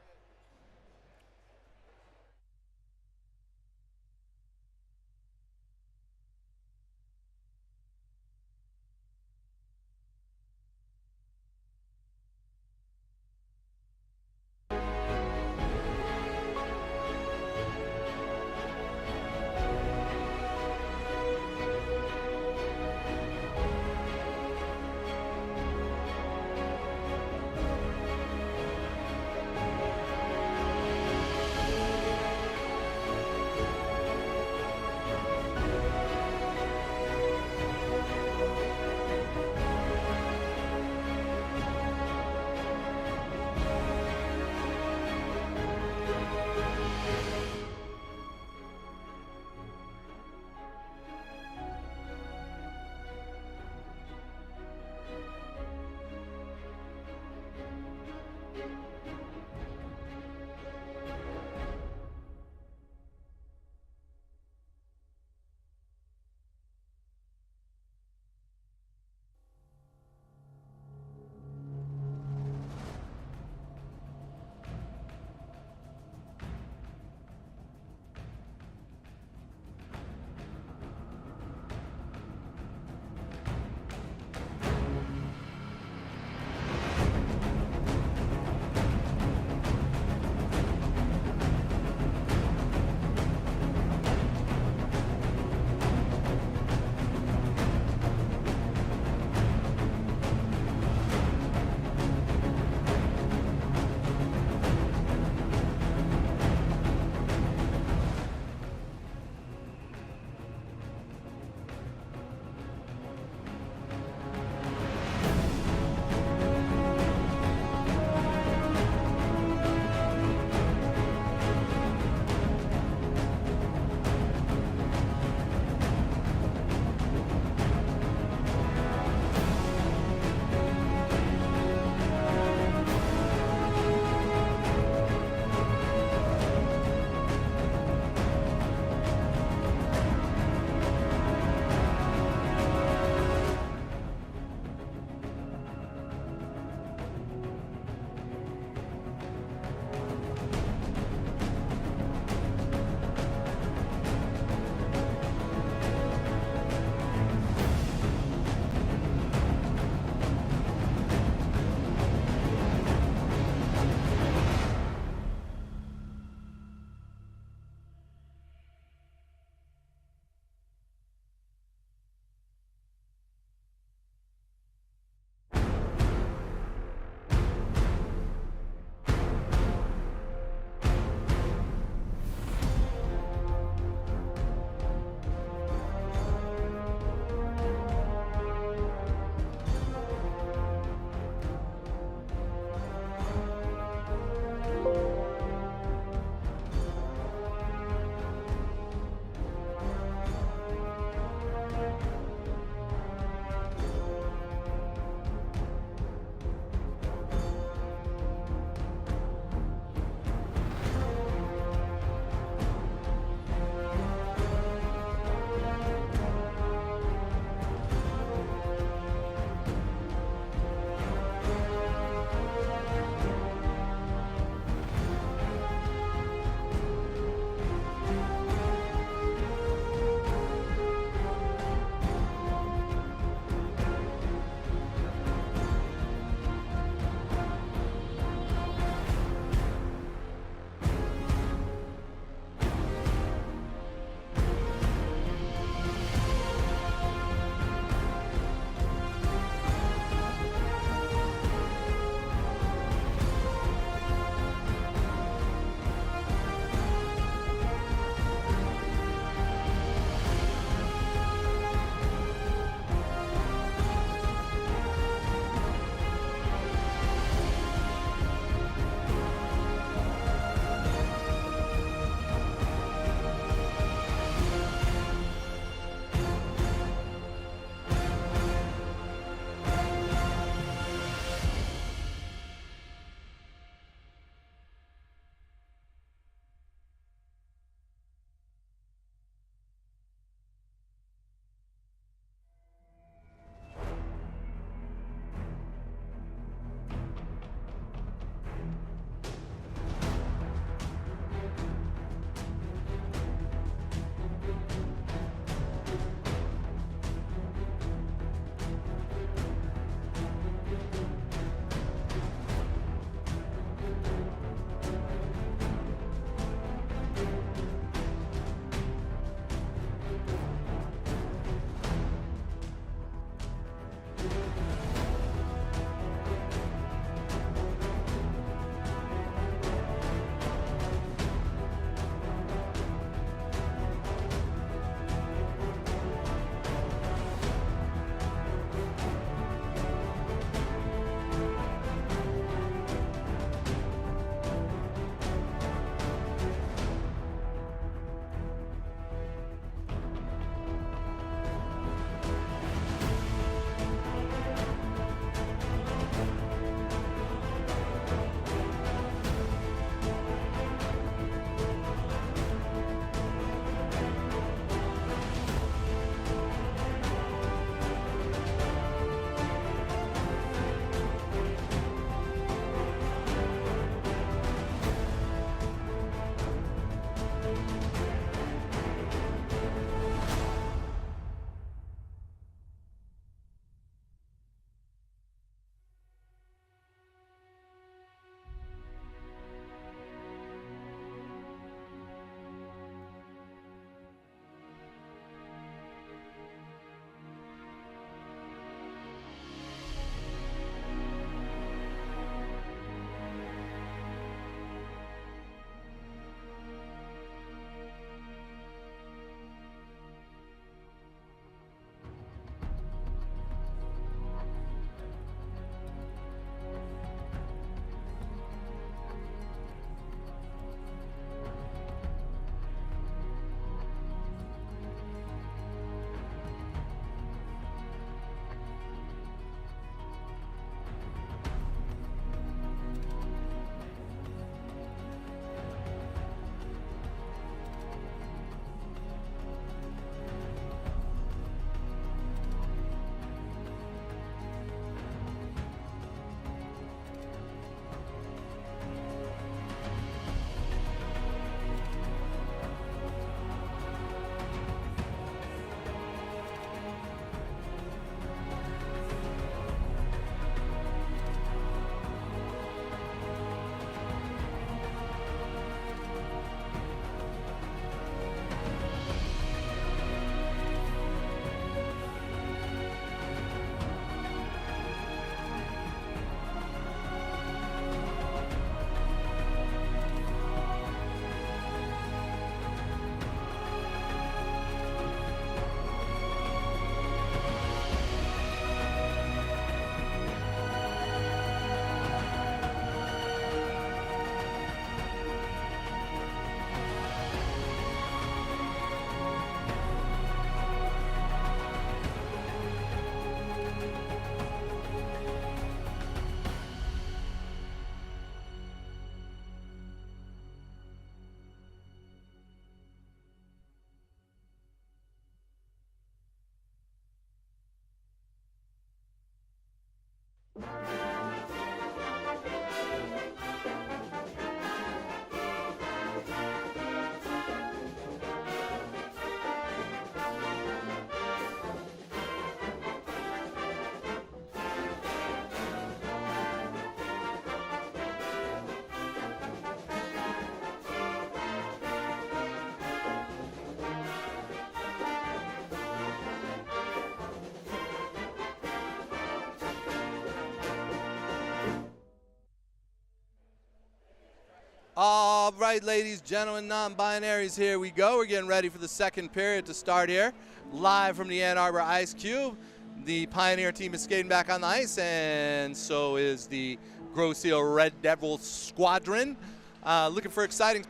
All right, ladies, gentlemen, non-binaries, here we go. We're getting ready for the second period to start here. Live from the Ann Arbor Ice Cube. The Pioneer team is skating back on the ice, and so is the Grosse Ile Red Devils squadron. Looking for exciting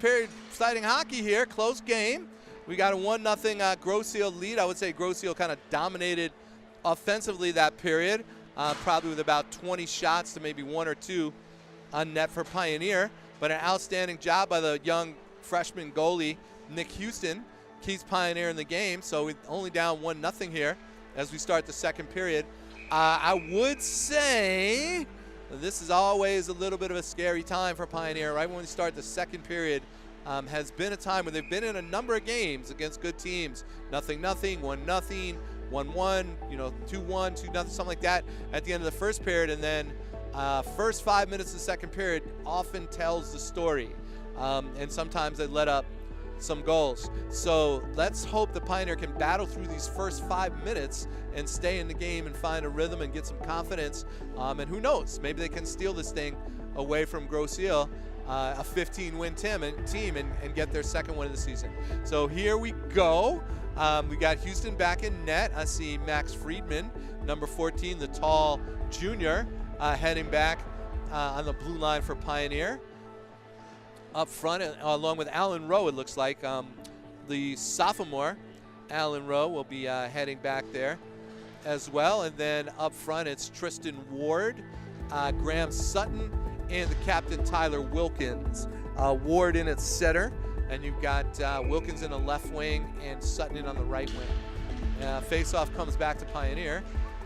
hockey here. Close game. We got a 1-0 Grosse Ile lead. I would say Grosse Ile kind of dominated offensively that period, probably with about 20 shots to maybe 1 or 2 on net for Pioneer. But an outstanding job by the young freshman goalie, Nick Houston, keeps Pioneer in the game. So we're only down 1-0 here as we start the second period. I would say this is always a little bit of a scary time for Pioneer. Right when we start the second period has been a time when they've been in a number of games against good teams. 0-0, 1-0, 1-1, 2-1, 2-0, something like that at the end of the first period. And then first 5 minutes of the second period often tells the story. And sometimes they let up some goals. So let's hope the Pioneer can battle through these first 5 minutes and stay in the game and find a rhythm and get some confidence. And who knows, maybe they can steal this thing away from Grosse Ile, a 15-win team and get their second win of the season. So here we go. We got Houston back in net. I see Max Friedman, number 14, the tall junior, heading back on the blue line for Pioneer. Up front, along with Alan Rowe, it looks like. The sophomore, Alan Rowe, will be heading back there as well. And then up front, it's Tristan Ward, Graham Sutton, and the captain, Tyler Wilkins. Ward in at center, and you've got Wilkins in the left wing and Sutton in on the right wing. Face-off comes back to Pioneer.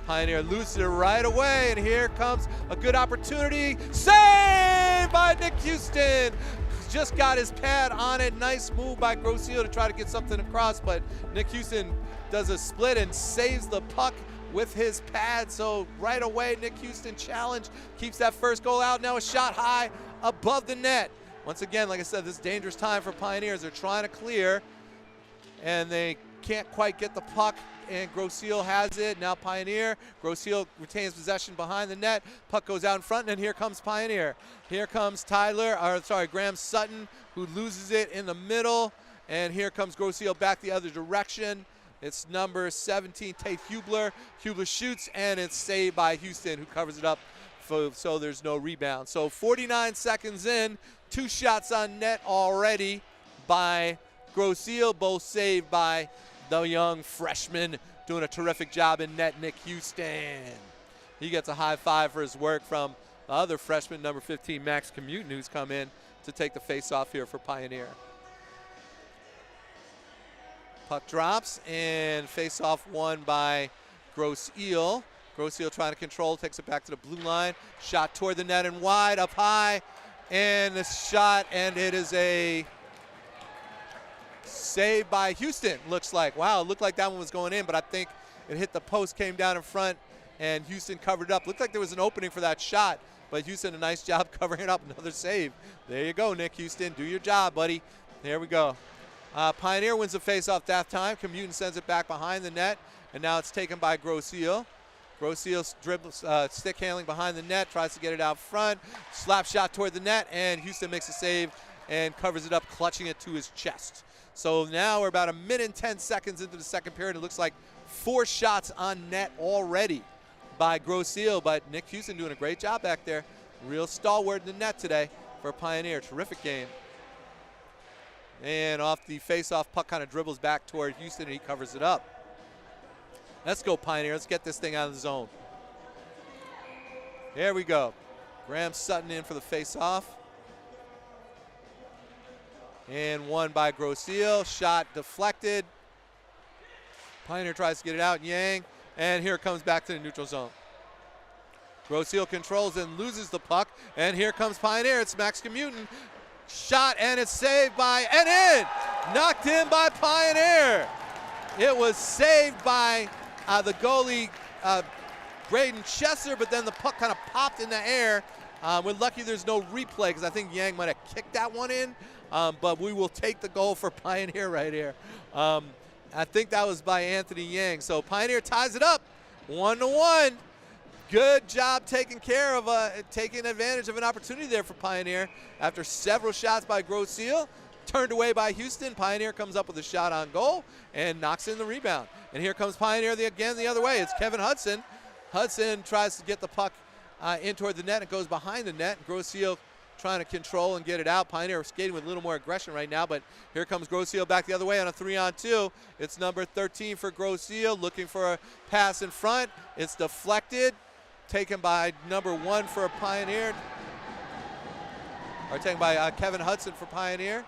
Pioneer loses it right away, and here comes a good opportunity. Saved by Nick Houston. Just got his pad on it. Nice move by Grosse Ile to try to get something across, but Nick Houston does a split and saves the puck with his pad. So right away, Nick Houston challenge, keeps that first goal out. Now a shot high above the net. Once again, like I said, this is dangerous time for Pioneers. They're trying to clear, and they can't quite get the puck, and Grosse Ile has it. Now Pioneer. Grosse Ile retains possession behind the net. Puck goes out in front, and here comes Pioneer. Here comes Graham Sutton, who loses it in the middle, and here comes Grosse Ile back the other direction. It's number 17, Tate Hubler. Hubler shoots, and it's saved by Houston, who covers it up so there's no rebound. So 49 seconds in, 2 shots on net already by Grosse Ile, both saved by the young freshman doing a terrific job in net, Nick Houston. He gets a high five for his work from the other freshman, number 15, Max Commutin, who's come in to take the face-off here for Pioneer. Puck drops, and face-off won by Grosse Ile. Grosse Ile trying to control, takes it back to the blue line. Shot toward the net and wide, up high, and the shot, and it is a save by Houston, looks like. Wow, it looked like that one was going in, but I think it hit the post, came down in front, and Houston covered it up. Looked like there was an opening for that shot, but Houston, a nice job covering it up. Another save. There you go, Nick Houston. Do your job, buddy. There we go. Pioneer wins the face-off that time. Commutin sends it back behind the net, and now it's taken by Grosse Ile. Grosse Ile dribbles, stick handling behind the net, tries to get it out front. Slap shot toward the net, and Houston makes a save and covers it up, clutching it to his chest. So now we're about 1 minute and 10 seconds into the second period. It looks like 4 shots on net already by Grosse Ile, but Nick Houston doing a great job back there. Real stalwart in the net today for Pioneer. Terrific game. And off the face-off, puck kind of dribbles back toward Houston, and he covers it up. Let's go, Pioneer. Let's get this thing out of the zone. There we go. Graham Sutton in for the face-off. And won by Grosse Ile. Shot deflected. Pioneer tries to get it out. Yang. And here it comes back to the neutral zone. Grosse Ile controls and loses the puck. And here comes Pioneer. It's Max Commutin. Shot, and it's saved by, and in! Knocked in by Pioneer. It was saved by the goalie, Braden Chesser, but then the puck kind of popped in the air. We're lucky there's no replay because I think Yang might have kicked that one in, but we will take the goal for Pioneer right here. I think that was by Anthony Yang. So Pioneer ties it up 1-1. Good job taking advantage of an opportunity there for Pioneer. After several shots by Grosse Ile, turned away by Houston, Pioneer comes up with a shot on goal and knocks in the rebound. And here comes Pioneer again the other way. It's Kevin Hudson. Hudson tries to get the puck in toward the net. It goes behind the net. Grosse Ile trying to control and get it out. Pioneer skating with a little more aggression right now, but here comes Grosse Ile back the other way on a 3-on-2. It's number 13 for Grosse Ile, looking for a pass in front. It's deflected, taken by number 1 for Pioneer, or taken by Kevin Hudson for Pioneer.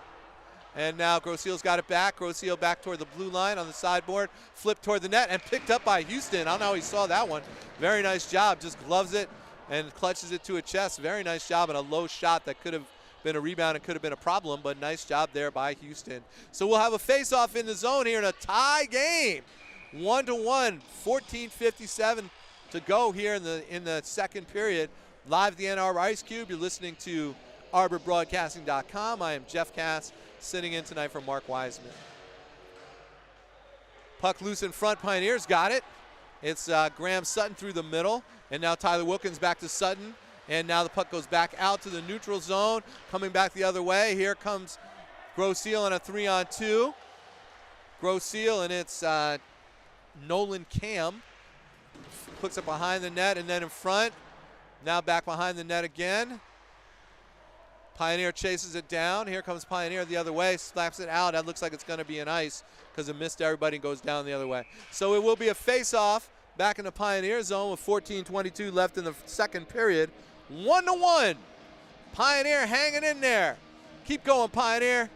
And now Grosse Ile's got it back. Grosse Ile back toward the blue line on the sideboard, flipped toward the net and picked up by Houston. I don't know how he saw that one. Very nice job, just gloves it and clutches it to a chest. Very nice job, and a low shot that could have been a rebound and could have been a problem, but nice job there by Houston. So we'll have a face-off in the zone here in a tie game. 1-1, 14:57 to go here in the second period. Live at the Ann Arbor Ice Cube. You're listening to ArborBroadcasting.com. I am Jeff Cass, sitting in tonight for Mark Wiseman. Puck loose in front. Pioneers got it. It's Graham Sutton through the middle. And now Tyler Wilkins back to Sutton. And now the puck goes back out to the neutral zone. Coming back the other way. Here comes Grosse Ile on a 3-on-2. Grosse Ile, and it's Nolan Cam. Puts it behind the net and then in front. Now back behind the net again. Pioneer chases it down. Here comes Pioneer the other way. Slaps it out. That looks like it's going to be an ice because it missed everybody and goes down the other way. So it will be a face-off back in the Pioneer zone with 14:22 left in the second period. 1-1. Pioneer hanging in there. Keep going, Pioneer.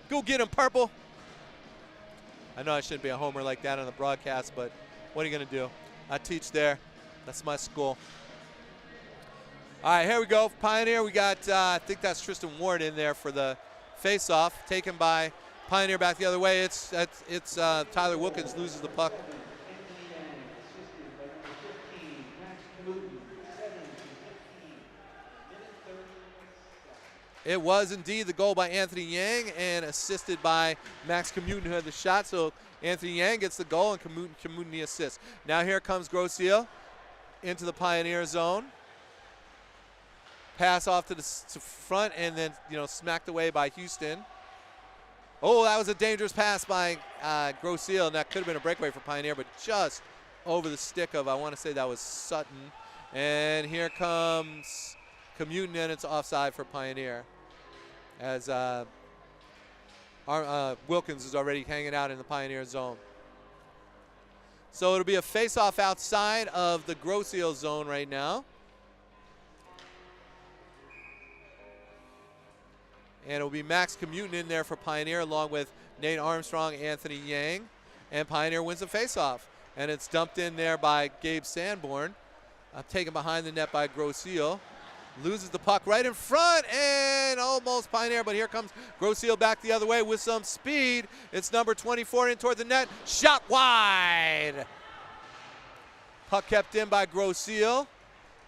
Go get him, Purple. I know I shouldn't be a homer like that on the broadcast, but what are you going to do? I teach there. That's my school. All right, here we go. Pioneer, we got, I think that's Tristan Ward in there for the face-off, taken by Pioneer back the other way. It's Tyler Wilkins loses the puck. It was indeed the goal by Anthony Yang and assisted by Max Kamutin, who had the shot. So Anthony Yang gets the goal and Kamutin the assist. Now here comes Grosse Ile into the Pioneer zone. Pass off to the front and then, smacked away by Houston. Oh, that was a dangerous pass by Grosse Ile, and that could have been a breakaway for Pioneer, but just over the stick of, I want to say that was Sutton. And here comes Kamutin, and it's offside for Pioneer as Wilkins is already hanging out in the Pioneer zone. So it'll be a face-off outside of the Grosse Ile zone right now. And it'll be Max Kamutin in there for Pioneer along with Nate Armstrong, Anthony Yang. And Pioneer wins the faceoff. And it's dumped in there by Gabe Sanborn. Taken behind the net by Grosse Ile. Loses the puck right in front and almost Pioneer, but here comes Grosse Ile back the other way with some speed. It's number 24 in toward the net. Shot wide. Puck kept in by Grosse Ile.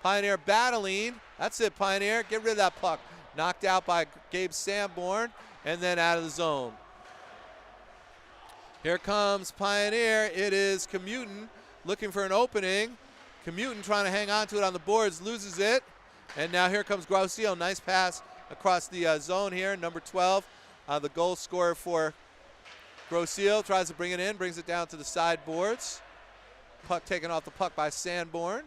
Pioneer battling. That's it, Pioneer. Get rid of that puck. Knocked out by Gabe Sanborn and then out of the zone. Here comes Pioneer. It is Kamutin looking for an opening. Kamutin trying to hang on to it on the boards, loses it. And now here comes Grosse Ile. Nice pass across the zone here. Number 12, the goal scorer for Grosse Ile, tries to bring it in, brings it down to the sideboards. Puck taken off the puck by Sanborn.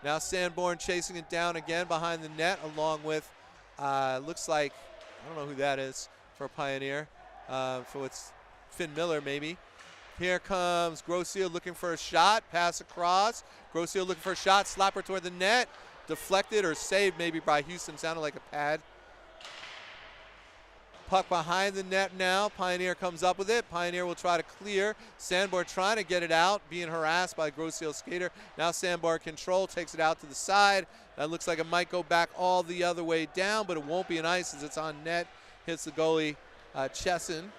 Now Sanborn chasing it down again behind the net along with looks like, I don't know who that is for Pioneer. So it's Finn Miller maybe. Here comes Grosse Ile looking for a shot. Pass across. Grosse Ile looking for a shot. Slapper toward the net. Deflected or saved maybe by Houston. Sounded like a pad. Puck behind the net now. Pioneer comes up with it. Pioneer will try to clear. Sanborn trying to get it out, being harassed by Grosse Ile skater. Now Sanborn control, takes it out to the side. That looks like it might go back all the other way down, but it won't be an ice as it's on net. Hits the goalie, Chesson.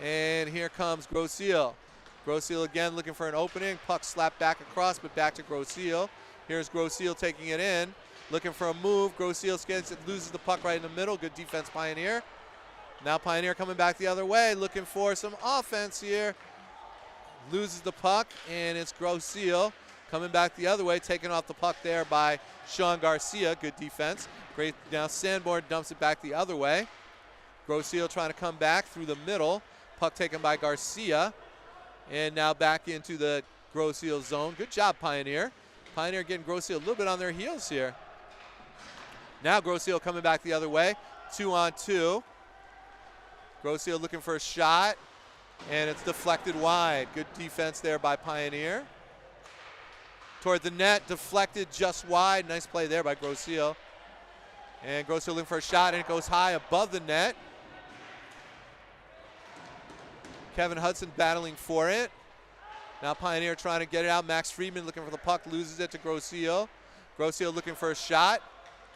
And here comes Grosse Ile. Grosse Ile again looking for an opening. Puck slapped back across, but back to Grosse Ile. Here's Grosse Ile taking it in. Looking for a move. Grosse Ile gets it, loses the puck right in the middle. Good defense, Pioneer. Now Pioneer coming back the other way, looking for some offense here. Loses the puck, and it's Grosse Ile. Coming back the other way, taking off the puck there by Sean Garcia. Good defense. Great. Now Sanborn dumps it back the other way. Grosse Ile trying to come back through the middle. Puck taken by Garcia. And now back into the Grosse Ile zone. Good job, Pioneer. Pioneer getting Grosse Ile a little bit on their heels here. Now Grosse Ile coming back the other way. 2-on-2. Grosse Ile looking for a shot. And it's deflected wide. Good defense there by Pioneer. Toward the net, deflected just wide. Nice play there by Grosse Ile. And Grosse Ile looking for a shot, and it goes high above the net. Kevin Hudson battling for it. Now Pioneer trying to get it out. Max Friedman looking for the puck, loses it to Grosse Ile. Grosse Ile looking for a shot.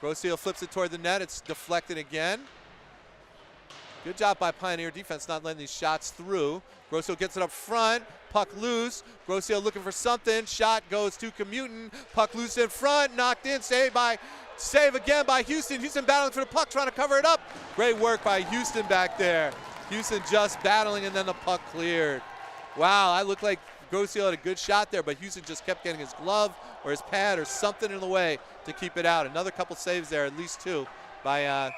Grosse Ile flips it toward the net. It's deflected again. Good job by Pioneer defense not letting these shots through. Grosse Ile gets it up front. Puck loose. Grosse Ile looking for something. Shot goes to Commutin. Puck loose in front. Knocked in. Save again by Houston. Houston battling for the puck, trying to cover it up. Great work by Houston back there. Houston just battling, and then the puck cleared. Wow, I looked like Grosse Ile had a good shot there, but Houston just kept getting his glove or his pad or something in the way to keep it out. Another couple saves there, at least two, by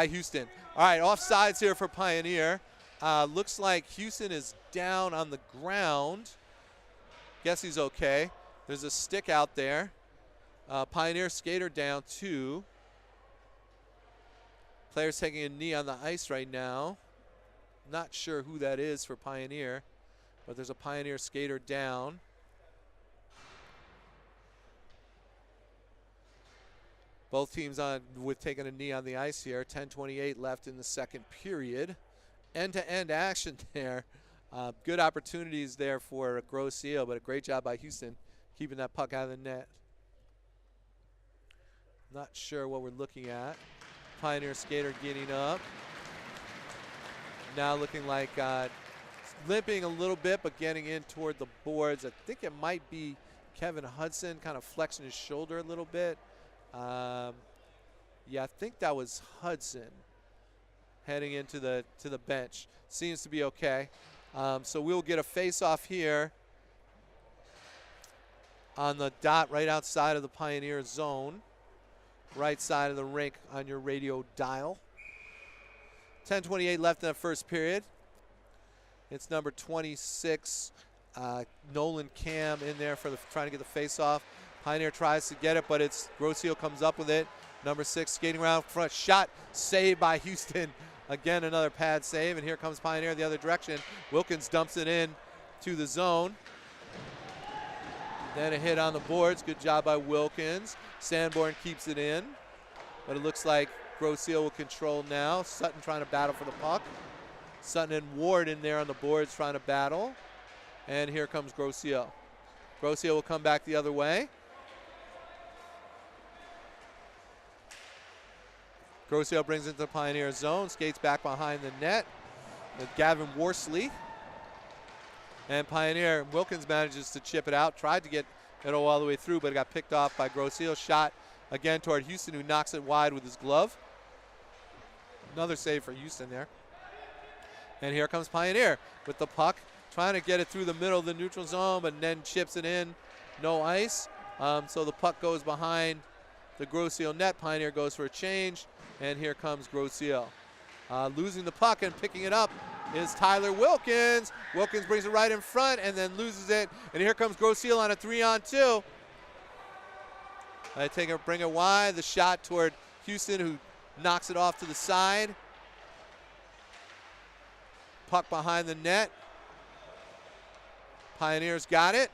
Houston. All right, offsides here for Pioneer. Looks like Houston is down on the ground. Guess he's okay. There's a stick out there. Pioneer skater down 2. Players taking a knee on the ice right now. Not sure who that is for Pioneer, but there's a Pioneer skater down. Both teams on with taking a knee on the ice here. 10:28 left in the second period. End-to-end action there. Good opportunities there for Grosse Ile, but a great job by Houston keeping that puck out of the net. Not sure what we're looking at. Pioneer skater getting up. Now looking like limping a little bit, but getting in toward the boards. I think it might be Kevin Hudson kind of flexing his shoulder a little bit. Yeah, I think that was Hudson heading into the bench. Seems to be okay. So we'll get a face-off here on the dot right outside of the Pioneer zone. Right side of the rink on your radio dial. 10:28 left in the first period. It's number 26, Nolan Cam in there for trying to get the face-off. Pioneer tries to get it, but it's Grosse Ile comes up with it. Number 6 skating around front, shot, saved by Houston. Again, another pad save, and here comes Pioneer the other direction. Wilkins dumps it in to the zone. Then a hit on the boards. Good job by Wilkins. Sanborn keeps it in, but it looks like Grosse Ile will control now. Sutton trying to battle for the puck. Sutton and Ward in there on the boards trying to battle. And here comes Grosse Ile. Grosse Ile will come back the other way. Grosse Ile brings it to the Pioneer zone, skates back behind the net with Gavin Worsley. And Pioneer, Wilkins manages to chip it out, tried to get it all the way through, but it got picked off by Grosse Ile. Shot again toward Houston, who knocks it wide with his glove. Another save for Houston there. And here comes Pioneer with the puck, trying to get it through the middle of the neutral zone, but then chips it in. No ice. So the puck goes behind the Grosse Ile net. Pioneer goes for a change, and here comes Grosse Ile. Losing the puck and picking it up is Tyler Wilkins. Wilkins brings it right in front and then loses it. And here comes Grosse Ile on a 3-on-2. Bring it wide. The shot toward Houston, who knocks it off to the side. Puck behind the net. Pioneer's got it.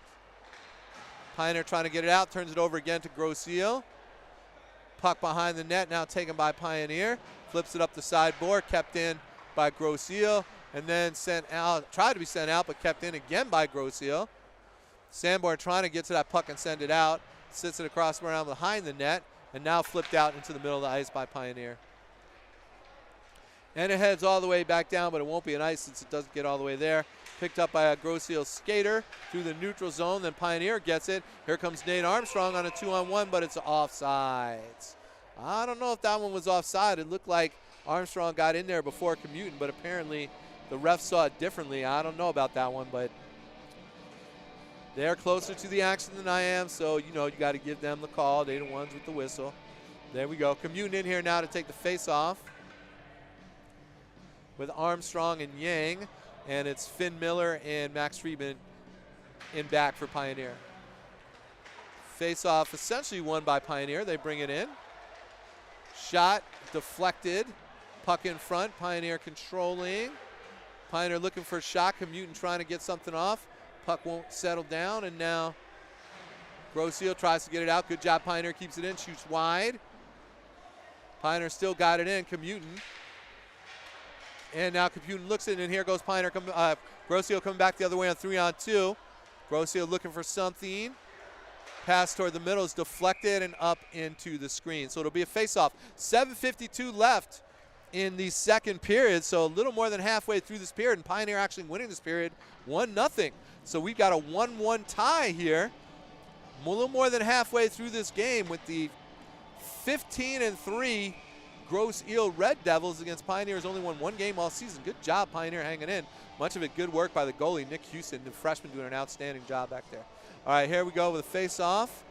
Pioneer trying to get it out, turns it over again to Grosse Ile. Puck behind the net, now taken by Pioneer. Flips it up the sideboard, kept in by Grosse Ile, and then sent out, tried to be sent out, but kept in again by Grosse Ile. Sanborn trying to get to that puck and send it out. Sits it across around behind the net, and now flipped out into the middle of the ice by Pioneer. And it heads all the way back down, but it won't be an ice since it doesn't get all the way there. Picked up by a Grosse Ile skater through the neutral zone. Then Pioneer gets it. Here comes Nate Armstrong on a 2-on-1, but it's offsides. I don't know if that one was offside. It looked like Armstrong got in there before Commutin, but apparently the ref saw it differently. I don't know about that one, but They're closer to the action than I am, so you got to give them the call. They're the ones with the whistle. There we go. Commuting in here now to take the face-off with Armstrong and Yang, and it's Finn Miller and Max Friedman in back for Pioneer. Face-off essentially won by Pioneer. They bring it in. Shot deflected. Puck in front. Pioneer controlling. Pioneer looking for a shot. Commuting trying to get something off. Puck won't settle down, and now Grosse Ile tries to get it out. Good job. Pioneer keeps it in. Shoots wide. Pioneer still got it in. Commuting. And now Computing looks in, and here goes Pioneer. Grosse Ile coming back the other way on 3-on-2. Grosse Ile looking for something. Pass toward the middle is deflected and up into the screen. So it'll be a face-off. 7:52 left in the second period, so a little more than halfway through this period, and Pioneer actually winning this period 1-0. So we've got a 1-1 tie here. A little more than halfway through this game with the 15-3 Grosse Ile Red Devils against Pioneers. Only won one game all season. Good job, Pioneer, hanging in. Much of it good work by the goalie, Nick Houston, the freshman, doing an outstanding job back there. All right, here we go with a face-off.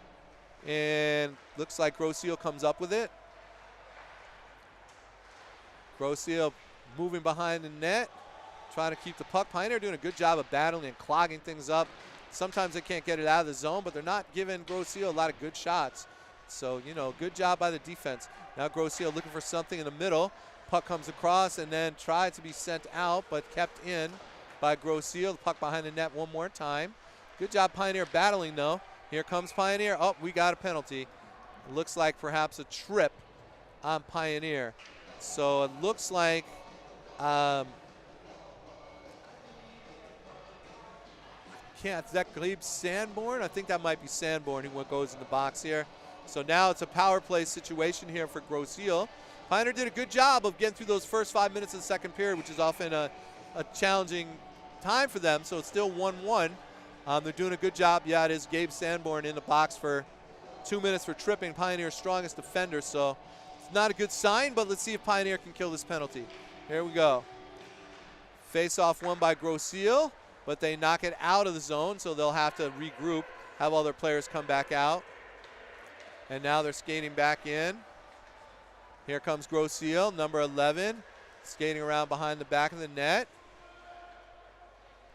And looks like Grosse Ile comes up with it. Grosse Ile moving behind the net, trying to keep the puck. Pioneer doing a good job of battling and clogging things up. Sometimes they can't get it out of the zone, but they're not giving Grosse Ile a lot of good shots. So, good job by the defense. Now Grosse Ile looking for something in the middle. Puck comes across and then tried to be sent out, but kept in by Grosse Ile. The puck behind the net one more time. Good job Pioneer battling, though. Here comes Pioneer. Oh, we got a penalty. It looks like perhaps a trip on Pioneer. So it looks like is that Glebe Sanborn? I think that might be Sanborn who goes in the box here. So now it's a power play situation here for Grosse Ile. Pioneer did a good job of getting through those first 5 minutes of the second period, which is often a challenging time for them. So it's still 1-1. They're doing a good job. Yeah, it is Gabe Sanborn in the box for 2 minutes for tripping. Pioneer's strongest defender, so it's not a good sign, but let's see if Pioneer can kill this penalty. Here we go. Face-off won by Grosse Ile, but they knock it out of the zone, so they'll have to regroup, have all their players come back out. And now they're skating back in. Here comes Grosse Ile, number 11, skating around behind the back of the net.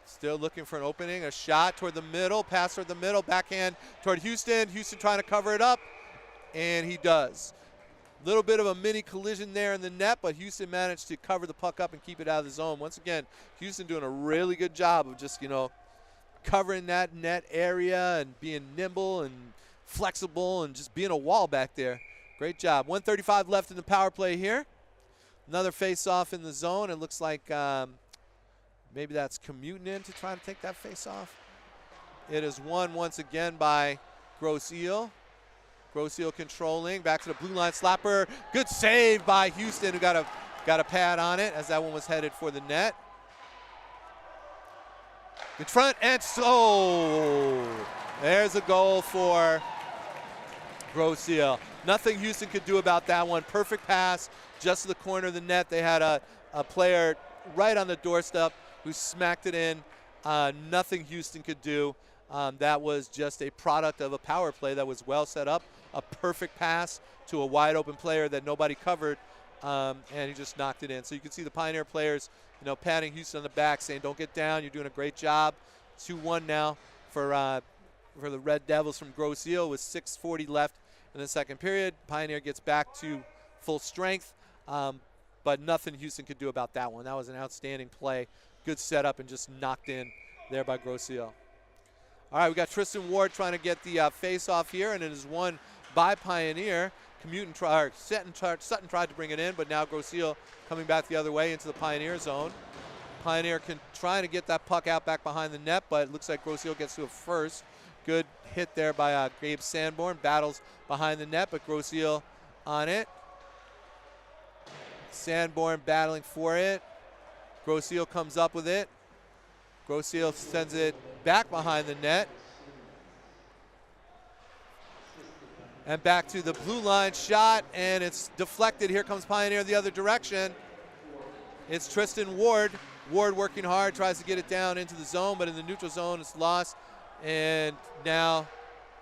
Still looking for an opening, a shot toward the middle, pass toward the middle, backhand toward Houston. Houston trying to cover it up, and he does. Little bit of a mini collision there in the net, but Houston managed to cover the puck up and keep it out of the zone. Once again, Houston doing a really good job of just, covering that net area and being nimble and flexible and just being a wall back there. Great job. 1:35 left in the power play here. Another face-off in the zone. It looks like maybe that's Commuting in to try to take that face-off. It is won once again by Grosse Ile. Grosse Ile controlling, back to the blue line slapper. Good save by Houston, who got a pad on it as that one was headed for the net. In front, and so there's a goal for Grosse Ile. Nothing Houston could do about that one. Perfect pass just to the corner of the net. They had a player right on the doorstep who smacked it in. Nothing Houston could do. That was just a product of a power play that was well set up. A perfect pass to a wide open player that nobody covered, and he just knocked it in. So you can see the Pioneer players, patting Houston on the back, saying, "Don't get down. You're doing a great job." 2-1 now for the Red Devils from Grosse Ile with 6:40 left in the second period. Pioneer gets back to full strength, but nothing Houston could do about that one. That was an outstanding play. Good setup and just knocked in there by Grosse Ile. All right, we got Tristan Ward trying to get the face-off here, and it is won by Pioneer. Sutton tried to bring it in, but now Grosse Ile coming back the other way into the Pioneer zone. Pioneer trying to get that puck out back behind the net, but it looks like Grosse Ile gets to it first. Good hit there by Gabe Sanborn. Battles behind the net, but Grosse Ile on it. Sanborn battling for it. Grosse Ile comes up with it. Grosse Ile sends it back behind the net. And back to the blue line shot, and it's deflected. Here comes Pioneer the other direction. It's Tristan Ward. Ward working hard, tries to get it down into the zone, but in the neutral zone it's lost. And now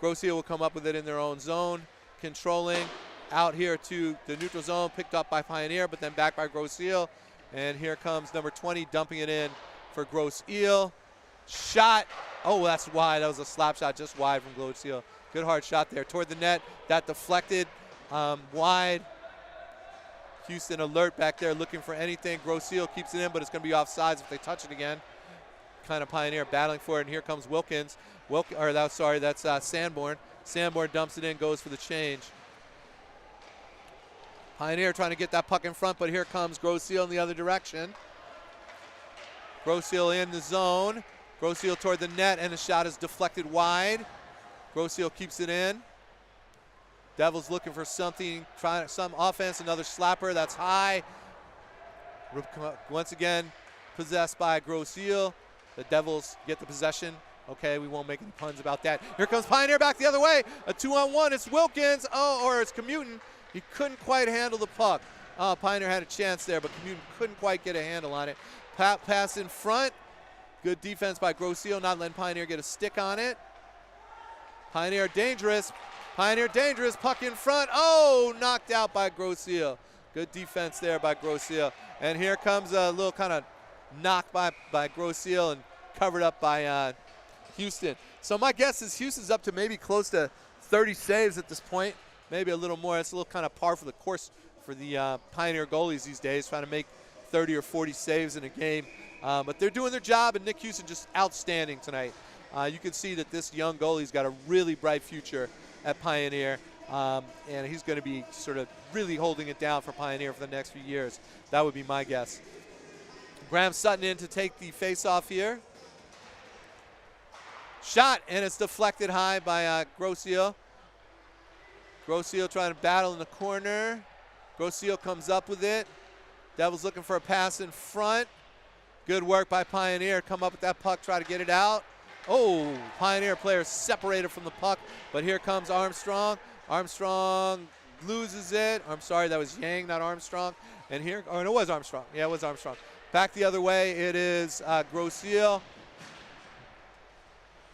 Grosse Ile will come up with it in their own zone, controlling out here to the neutral zone, picked up by Pioneer, but then back by Grosse Ile. And here comes number 20 dumping it in for Grosse Ile. Shot. Oh, that's wide. That was a slap shot just wide from Grosse Ile. Good hard shot there toward the net. That deflected wide. Houston alert back there looking for anything. Grosse Ile keeps it in, but it's going to be offsides if they touch it again. Kind of Pioneer battling for it, and here comes Wilkins. That's Sanborn. Sanborn dumps it in, goes for the change. Pioneer trying to get that puck in front, but here comes Grosse Ile in the other direction. Grosse Ile in the zone. Grosse Ile toward the net, and the shot is deflected wide. Grosse Ile keeps it in. Devils looking for something, trying some offense, another slapper, that's high. Once again, possessed by Grosse Ile. The Devils get the possession. Okay, we won't make any puns about that. Here comes Pioneer back the other way. A 2-on-1, it's Wilkins, or it's Commutin. He couldn't quite handle the puck. Pioneer had a chance there, but Commutin couldn't quite get a handle on it. Pass in front. Good defense by Grosse Ile, not letting Pioneer get a stick on it. Pioneer dangerous. Pioneer dangerous. Puck in front. Oh, knocked out by Grosse Ile. Good defense there by Grosse Ile. And here comes a little kind of knock by Grosse Ile and covered up by Houston. So my guess is Houston's up to maybe close to 30 saves at this point. Maybe a little more. It's a little kind of par for the course for the Pioneer goalies these days, trying to make 30 or 40 saves in a game. But they're doing their job, and Nick Houston just outstanding tonight. You can see that this young goalie's got a really bright future at Pioneer, and he's going to be sort of really holding it down for Pioneer for the next few years. That would be my guess. Graham Sutton in to take the face-off here. Shot, and it's deflected high by Grosse Ile. Grosse Ile trying to battle in the corner. Grosse Ile comes up with it. Devils looking for a pass in front. Good work by Pioneer. Come up with that puck, try to get it out. Oh, Pioneer players separated from the puck, but here comes Armstrong. Armstrong loses it. I'm sorry, that was Yang, not Armstrong. And here, oh, and it was Armstrong. Yeah, it was Armstrong. Back the other way, it is Grosse Ile.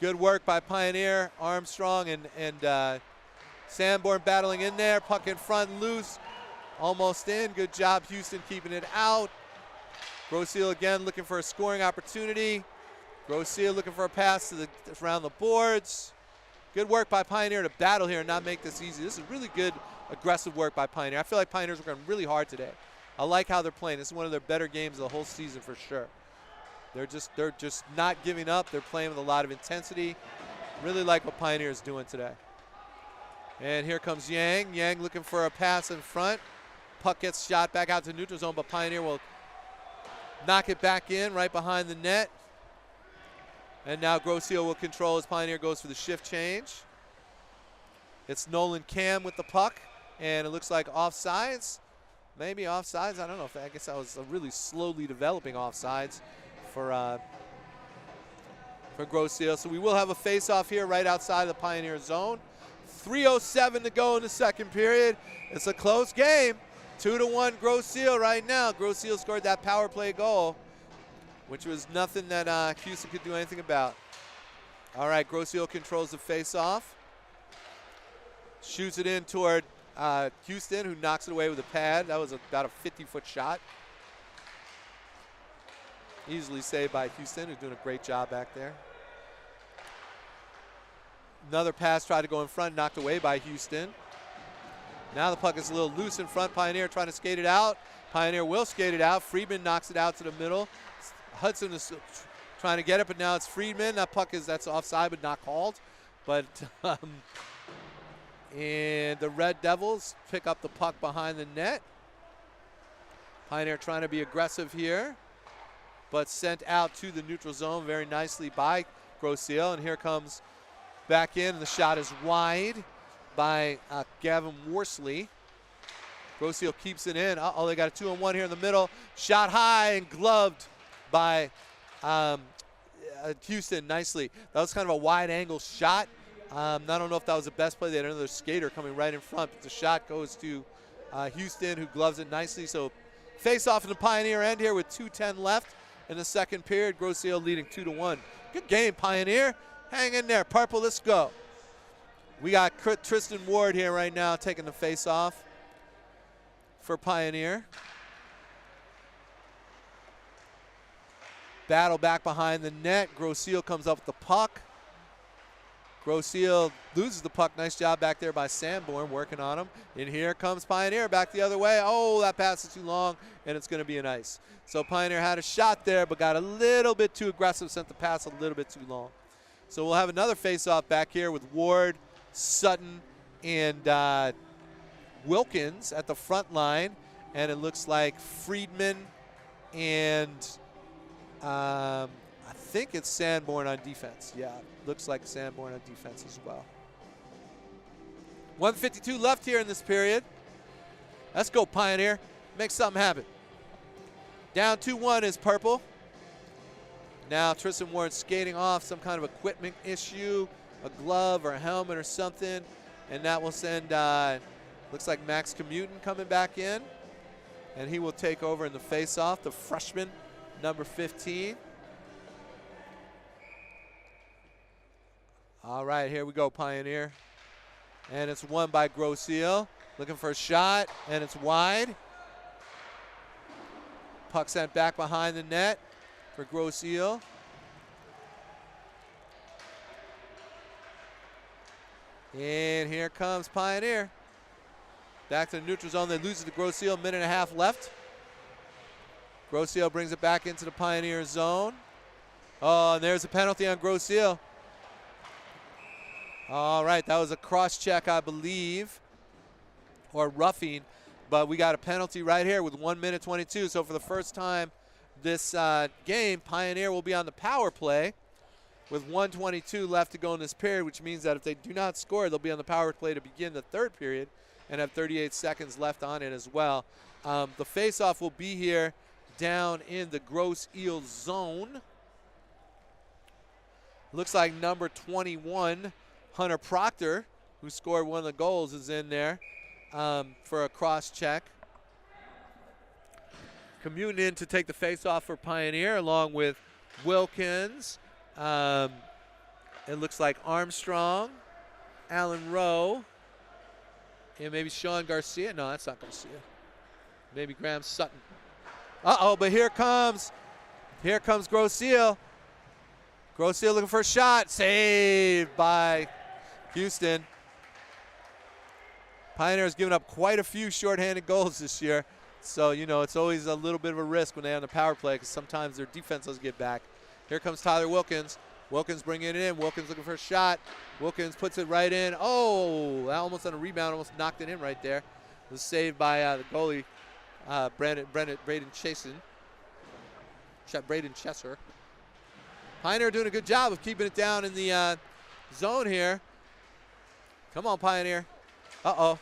Good work by Pioneer, Armstrong, and Sanborn battling in there. Puck in front, loose, almost in. Good job, Houston, keeping it out. Grosse Ile again looking for a scoring opportunity. Grosse Ile looking for a pass around the boards. Good work by Pioneer to battle here and not make this easy. This is really good, aggressive work by Pioneer. I feel like Pioneer's working really hard today. I like how they're playing. This is one of their better games of the whole season for sure. They're just not giving up. They're playing with a lot of intensity. Really like what Pioneer is doing today. And here comes Yang. Yang looking for a pass in front. Puck gets shot back out to neutral zone, but Pioneer will knock it back in right behind the net. And now Grosse Ile will control as Pioneer goes for the shift change. It's Nolan Cam with the puck, and it looks like offsides. Maybe offsides, I don't know. I guess that was a really slowly developing offsides for Grosse Ile. So we will have a face-off here right outside of the Pioneer zone. 3:07 to go in the second period. It's a close game. 2-1 Grosse Ile right now. Grosse Ile scored that power play goal, which was nothing that Houston could do anything about. All right, Grosse Ile controls the face-off. Shoots it in toward Houston, who knocks it away with a pad. That was about a 50-foot shot. Easily saved by Houston, who's doing a great job back there. Another pass tried to go in front, knocked away by Houston. Now the puck is a little loose in front. Pioneer trying to skate it out. Pioneer will skate it out. Friedman knocks it out to the middle. Hudson is trying to get it, but now it's Friedman. That's offside, but not called. But and the Red Devils pick up the puck behind the net. Pioneer trying to be aggressive here, but sent out to the neutral zone very nicely by Grosse Ile. And here comes back in, and the shot is wide by Gavin Worsley. Grosse Ile keeps it in. Uh-oh, they got a 2-on-1 here in the middle. Shot high and gloved by Houston nicely. That was kind of a wide angle shot. I don't know if that was the best play. They had another skater coming right in front, but the shot goes to Houston, who gloves it nicely. So face off in the Pioneer end here with 2:10 left in the second period. Grosse Ile leading 2-1. Good game, Pioneer. Hang in there, Purple, let's go. We got Tristan Ward here right now taking the face off for Pioneer. Battle back behind the net. Grosse Ile comes up with the puck. Grosse Ile loses the puck. Nice job back there by Sanborn working on him. And here comes Pioneer back the other way. Oh, that pass is too long, and it's going to be an ice. So Pioneer had a shot there, but got a little bit too aggressive, sent the pass a little bit too long. So we'll have another face-off back here with Ward, Sutton, and Wilkins at the front line. And it looks like Friedman and I think it's Sanborn on defense. Yeah, looks like Sanborn on defense as well. 1:52 left here in this period. Let's go, Pioneer. Make something happen. Down 2-1 is Purple. Now Tristan Ward skating off some kind of equipment issue, a glove or a helmet or something, and that will send, looks like Max Commutin coming back in, and he will take over in the face-off, the freshman, number 15. All right, here we go, Pioneer. And it's won by Grosse Ile. Looking for a shot, and it's wide. Puck sent back behind the net for Grosse Ile. And here comes Pioneer. Back to the neutral zone. They lose it to Grosse Ile, minute and a half left. Grosse Ile brings it back into the Pioneer zone. Oh, and there's a penalty on Grosse Ile. All right, that was a cross check, I believe, or roughing, but we got a penalty right here with 1 minute 22. So for the first time this game, Pioneer will be on the power play with 1:22 left to go in this period, which means that if they do not score, they'll be on the power play to begin the third period and have 38 seconds left on it as well. The face-off will be here down in the Grosse Ile zone. Looks like number 21, Hunter Proctor, who scored one of the goals, is in there for a cross check. Commuting in to take the face-off for Pioneer along with Wilkins. It looks like Armstrong, Alan Rowe, and maybe Sean Garcia. No, that's not Garcia. Maybe Graham Sutton. Uh-oh, but here comes Grosse Ile. Grosse Ile looking for a shot. Saved by Houston. Pioneer's given up quite a few shorthanded goals this year. So, you know, it's always a little bit of a risk when they're on the power play because sometimes their defense doesn't get back. Here comes Tyler Wilkins. Wilkins bringing it in. Wilkins looking for a shot. Wilkins puts it right in. Oh, almost on a rebound, almost knocked it in right there. It was saved by the goalie, Braden Chesser. Pioneer doing a good job of keeping it down in the zone here. Come on, Pioneer. Uh-oh.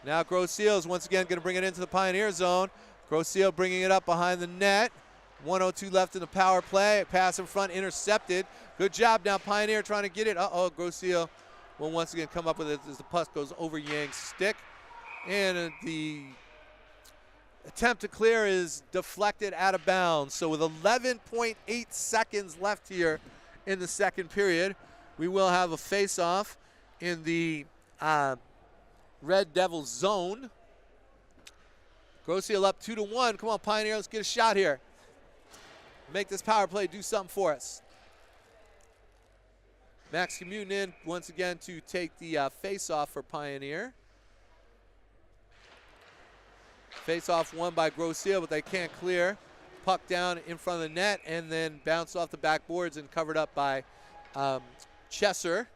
Now Grosse Ile is once again going to bring it into the Pioneer zone. Grosse Ile bringing it up behind the net. 1:02 left in the power play. Pass in front, intercepted. Good job now, Pioneer trying to get it. Uh-oh, Grosse Ile will once again come up with it as the puck goes over Yang's stick. And the attempt to clear is deflected out of bounds. So with 11.8 seconds left here in the second period, we will have a face-off in the Red Devils zone. Grosse Ile up 2-1. Come on, Pioneer, let's get a shot here. Make this power play do something for us. Max Commutin in once again to take the face-off for Pioneer. Face-off won by Grosse Ile, but they can't clear. Puck down in front of the net and then bounced off the backboards and covered up by Chesser.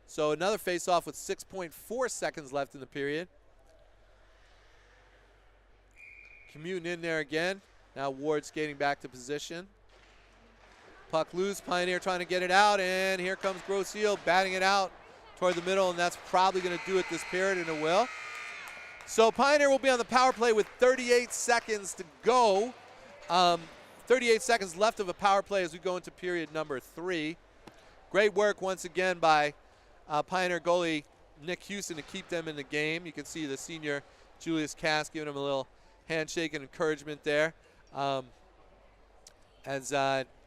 So another face-off with 6.4 seconds left in the period. Commuting in there again. Now Ward skating back to position. Puck loose, Pioneer trying to get it out, and here comes Grosse Ile batting it out toward the middle, and that's probably going to do it this period, and it will. So Pioneer will be on the power play with 38 seconds to go. 38 seconds left of a power play as we go into period number 3. Great work once again by Pioneer goalie Nick Houston to keep them in the game. You can see the senior Julius Cass giving him a little handshake and encouragement there. As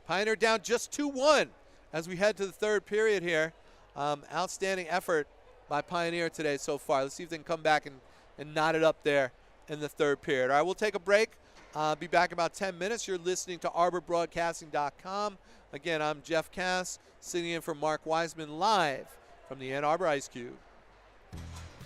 Pioneer down just 2-1 as we head to the third period here. Outstanding effort by Pioneer today so far. Let's see if they can come back and knot it up there in the third period. All right, we'll take a break. Be back in about 10 minutes. You're listening to ArborBroadcasting.com. Again, I'm Jeff Cass, sitting in for Mark Wiseman live from the Ann Arbor Ice Cube.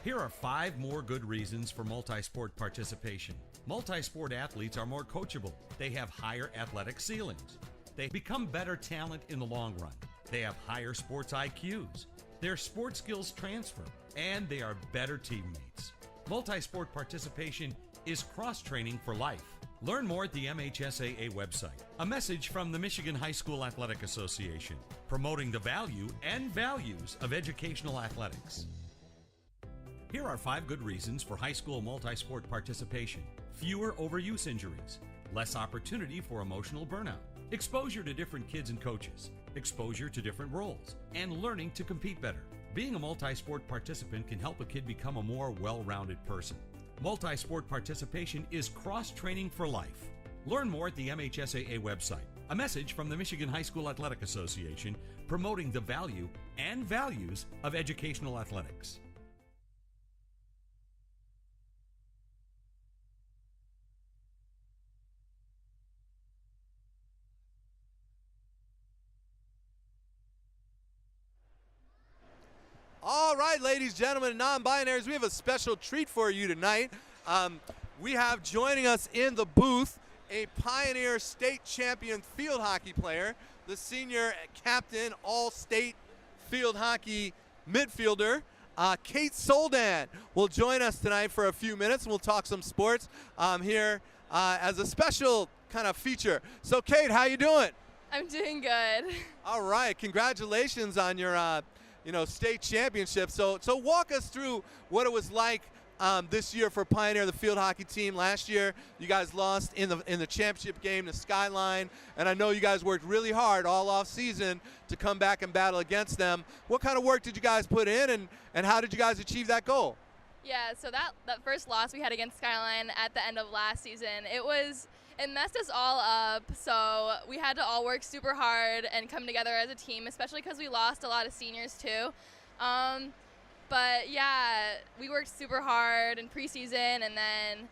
Here are 5 more good reasons for multi-sport participation. Multi-sport athletes are more coachable. They have higher athletic ceilings. They become better talent in the long run. They have higher sports IQs. Their sports skills transfer, and they are better teammates. Multi-sport participation is cross-training for life. Learn more at the MHSAA website. A message from the Michigan High School Athletic Association, promoting the value and values of educational athletics. Here are 5 good reasons for high school multi-sport participation. Fewer overuse injuries, less opportunity for emotional burnout, exposure to different kids and coaches, exposure to different roles, and learning to compete better. Being a multi-sport participant can help a kid become a more well-rounded person. Multi-sport participation is cross-training for life. Learn more at the MHSAA website. A message from the Michigan High School Athletic Association, promoting the value and values of educational athletics. All right, ladies, gentlemen, and non-binaries, we have a special treat for you tonight. We have joining us in the booth a Pioneer State Champion field hockey player, the senior captain, all-state field hockey midfielder, Kate Soldan will join us tonight for a few minutes, and we'll talk some sports here as a special kind of feature. So, Kate, how you doing? I'm doing good. All right, congratulations on your state championship. So walk us through what it was like this year for Pioneer, the field hockey team. Last year, you guys lost in the championship game to Skyline, and I know you guys worked really hard all off season to come back and battle against them. What kind of work did you guys put in, and how did you guys achieve that goal? Yeah, so that first loss we had against Skyline at the end of last season, it messed us all up, so we had to all work super hard and come together as a team, especially because we lost a lot of seniors too. But yeah, we worked super hard in preseason, and then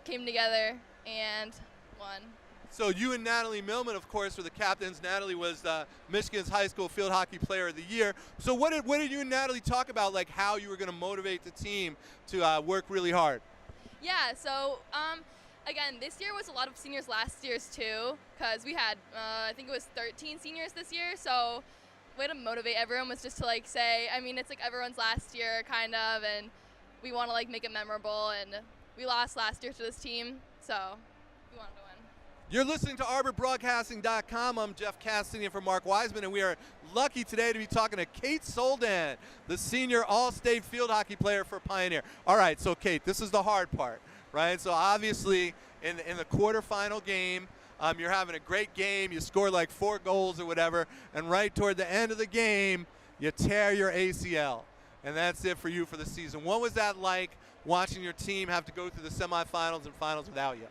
came together and won. So you and Natalie Millman, of course, were the captains. Natalie was Michigan's High School Field Hockey Player of the Year. So what did you and Natalie talk about, like how you were going to motivate the team to work really hard? Yeah, so again, this year was a lot of seniors last year's too, because we had, I think it was 13 seniors this year, so way to motivate everyone was just to say, it's like everyone's last year kind of, and we want to make it memorable, and we lost last year to this team, so we wanted to win. You're listening to ArborBroadcasting.com. I'm Jeff Cass, sitting in for Mark Wiseman, and we are lucky today to be talking to Kate Soldan, the senior all-state field hockey player for Pioneer. All right, so Kate, this is the hard part. Right, so obviously in the quarterfinal game, you're having a great game. You score 4 goals or whatever, and right toward the end of the game, you tear your ACL, and that's it for you for the season. What was that like, watching your team have to go through the semifinals and finals without you?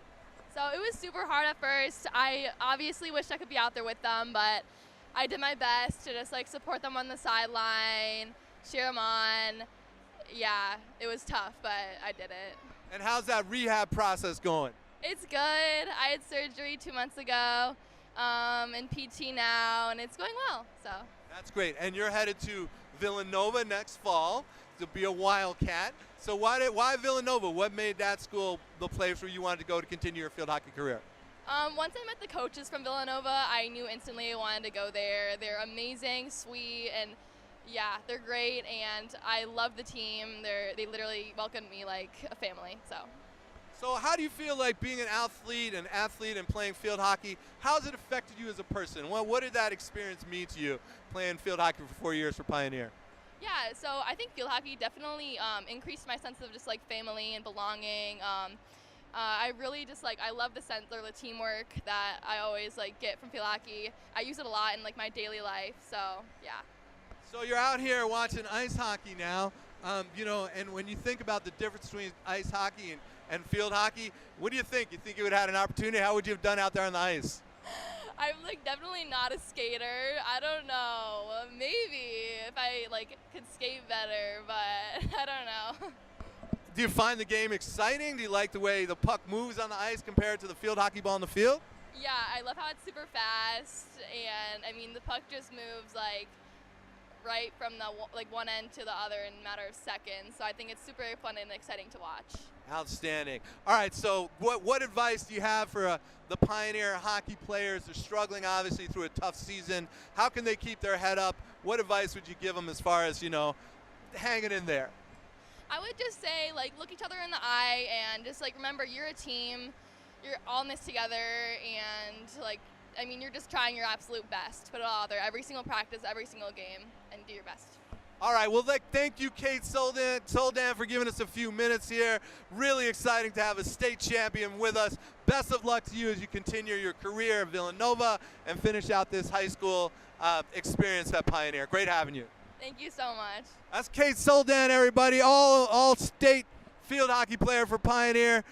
So it was super hard at first. I obviously wished I could be out there with them, but I did my best to just support them on the sideline, cheer them on. Yeah, it was tough, but I did it. And how's that rehab process going? It's good. I had surgery 2 months ago, in PT now, and it's going well. So that's great. And you're headed to Villanova next fall to be a Wildcat. So why Villanova? What made that school the place where you wanted to go to continue your field hockey career? Once I met the coaches from Villanova, I knew instantly I wanted to go there. They're amazing, sweet, and yeah, they're great, and I love the team. They literally welcomed me like a family. So how do you feel like being an athlete and playing field hockey? How has it affected you as a person? What did that experience mean to you, playing field hockey for 4 years for Pioneer? Yeah, so I think field hockey definitely increased my sense of just family and belonging. I really just I love the sense of the teamwork that I always get from field hockey. I use it a lot in my daily life. So yeah. So you're out here watching ice hockey now, and when you think about the difference between ice hockey and field hockey, what do you think? You think you would have had an opportunity? How would you have done out there on the ice? I'm like definitely not a skater. I don't know. Maybe if I like could skate better, but I don't know. Do you find the game exciting? Do you like the way the puck moves on the ice compared to the field hockey ball in the field? Yeah, I love how it's super fast, and I mean the puck just moves like right from the one end to the other in a matter of seconds. So I think it's super fun and exciting to watch. Outstanding. All right, so what advice do you have for the Pioneer hockey players? They're struggling obviously through a tough season. How can they keep their head up? What advice would you give them as far as, hanging in there? I would just say, like, look each other in the eye and just, like, remember you're a team. You're all in this together, and, like, I mean, you're just trying your absolute best to put it all out there every single practice, every single game, and do your best. All right, well, thank you, Kate Soldan, for giving us a few minutes here. Really exciting to have a state champion with us. Best of luck to you as you continue your career at Villanova and finish out this high school experience at Pioneer. Great having you. Thank you so much. That's Kate Soldan, everybody, all state field hockey player for Pioneer.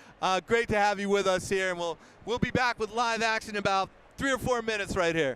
Great to have you with us here, and we'll be back with live action in about 3 or 4 minutes right here.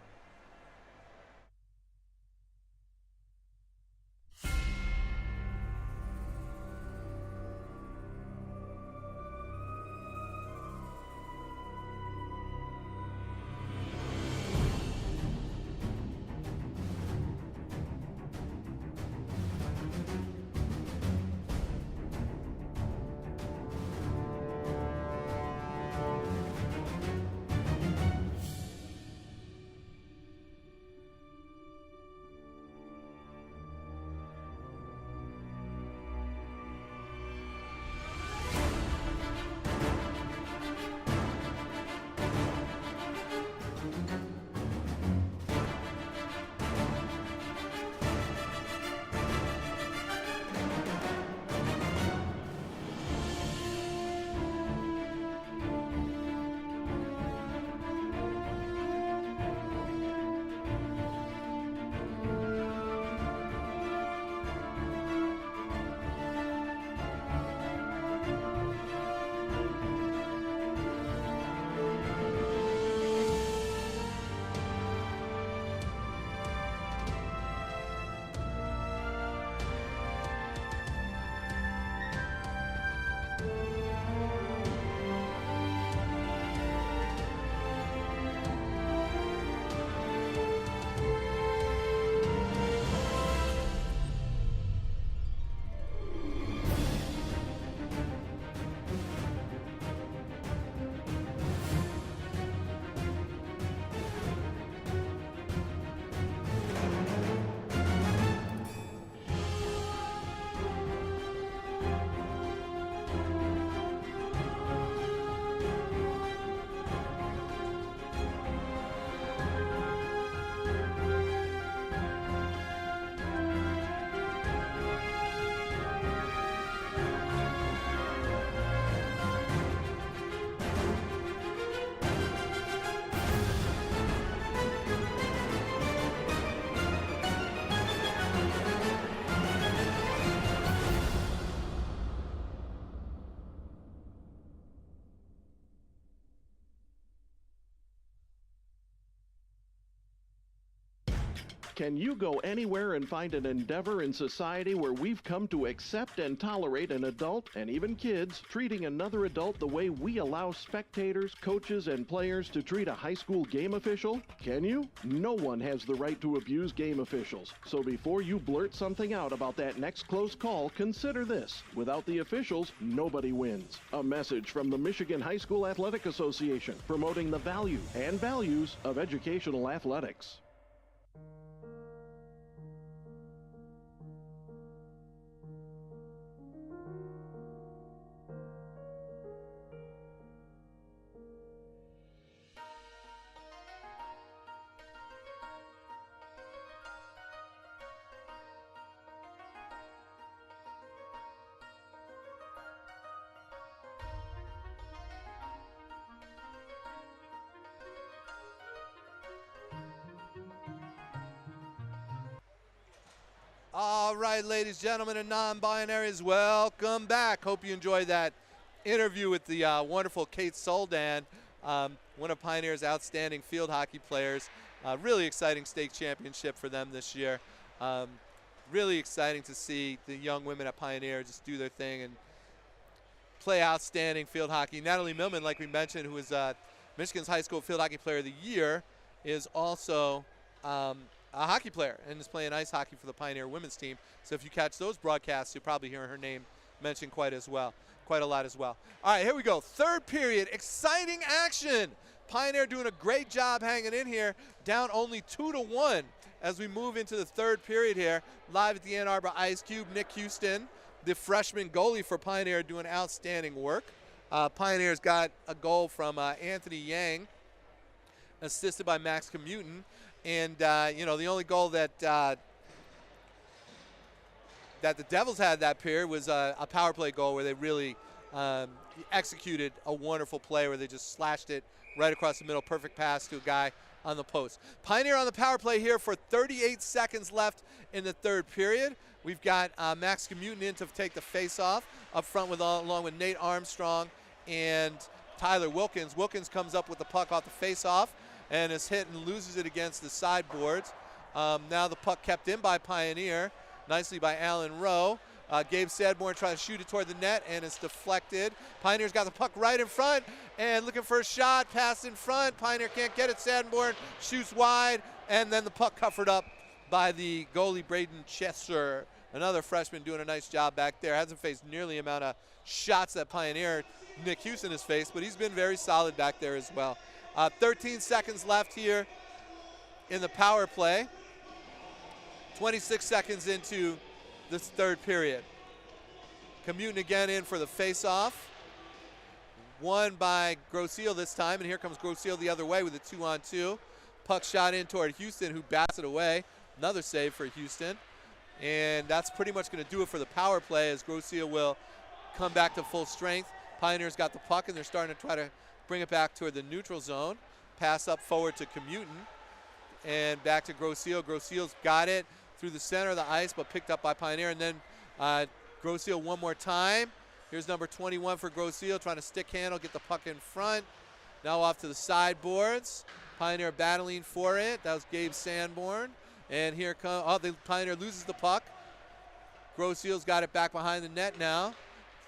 Can you go anywhere and find an endeavor in society where we've come to accept and tolerate an adult, and even kids, treating another adult the way we allow spectators, coaches, and players to treat a high school game official? Can you? No one has the right to abuse game officials. So before you blurt something out about that next close call, consider this. Without the officials, nobody wins. A message from the Michigan High School Athletic Association, promoting the value and values of educational athletics. All right, ladies, gentlemen, and non-binaries, welcome back. Hope you enjoyed that interview with the wonderful Kate Soldan. one of Pioneer's outstanding field hockey players. Really exciting state championship for them this year. Really exciting to see the young women at Pioneer just do their thing and play outstanding field hockey. Natalie Millman, like we mentioned, who is Michigan's High School Field Hockey Player of the Year, is also a hockey player and is playing ice hockey for the Pioneer women's team. So if you catch those broadcasts, you'll probably hear her name mentioned quite a lot as well. All right, here we go. Third period, exciting action. Pioneer doing a great job hanging in here, down only 2-1 as we move into the third period here. Live at the Ann Arbor Ice Cube, Nick Houston, the freshman goalie for Pioneer, doing outstanding work. Pioneer's got a goal from Anthony Yang, assisted by Max Commuton. And, the only goal that the Devils had that period was a power play goal where they really executed a wonderful play where they just slashed it right across the middle. Perfect pass to a guy on the post. Pioneer on the power play here for 38 seconds left in the third period. We've got Max Commuton in to take the face-off up front along with Nate Armstrong and Tyler Wilkins. Wilkins comes up with the puck off the face-off and is hit and loses it against the sideboards. Now the puck kept in by Pioneer, nicely by Alan Rowe. Gabe Sadborn trying to shoot it toward the net, and it's deflected. Pioneer's got the puck right in front and looking for a shot. Pass in front. Pioneer can't get it. Sadborn shoots wide, and then the puck covered up by the goalie Braden Chesser. Another freshman doing a nice job back there. Hasn't faced nearly the amount of shots that Pioneer Nick Houston has faced, but he's been very solid back there as well. 13 seconds left here in the power play. 26 seconds into this third period. Commuting again in for the face-off. Won by Grosse Ile this time, and here comes Grosse Ile the other way with a 2-on-2. Puck shot in toward Houston, who bats it away. Another save for Houston. And that's pretty much going to do it for the power play as Grosse Ile will come back to full strength. Pioneer's got the puck, and they're starting to try to bring it back toward the neutral zone. Pass up forward to Commuton. And back to Grosse Ile. Grosse Ile's got it through the center of the ice, but picked up by Pioneer. And then Grosse Ile one more time. Here's number 21 for Grosse Ile, trying to stick handle, get the puck in front. Now off to the sideboards. Pioneer battling for it. That was Gabe Sanborn. And here comes, the Pioneer loses the puck. Grosse Ile's got it back behind the net now.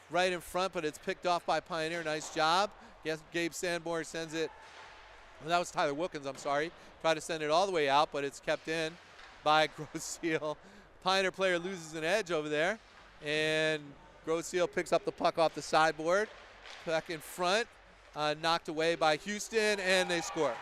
Right in front, but it's picked off by Pioneer. Nice job. Yes, Gabe Sanborn sends it. Well, that was Tyler Wilkins, I'm sorry. Tried to send it all the way out, but it's kept in by Grosse Ile. Pioneer player loses an edge over there. And Grosse Ile picks up the puck off the sideboard. Back in front. Knocked away by Houston, and they score.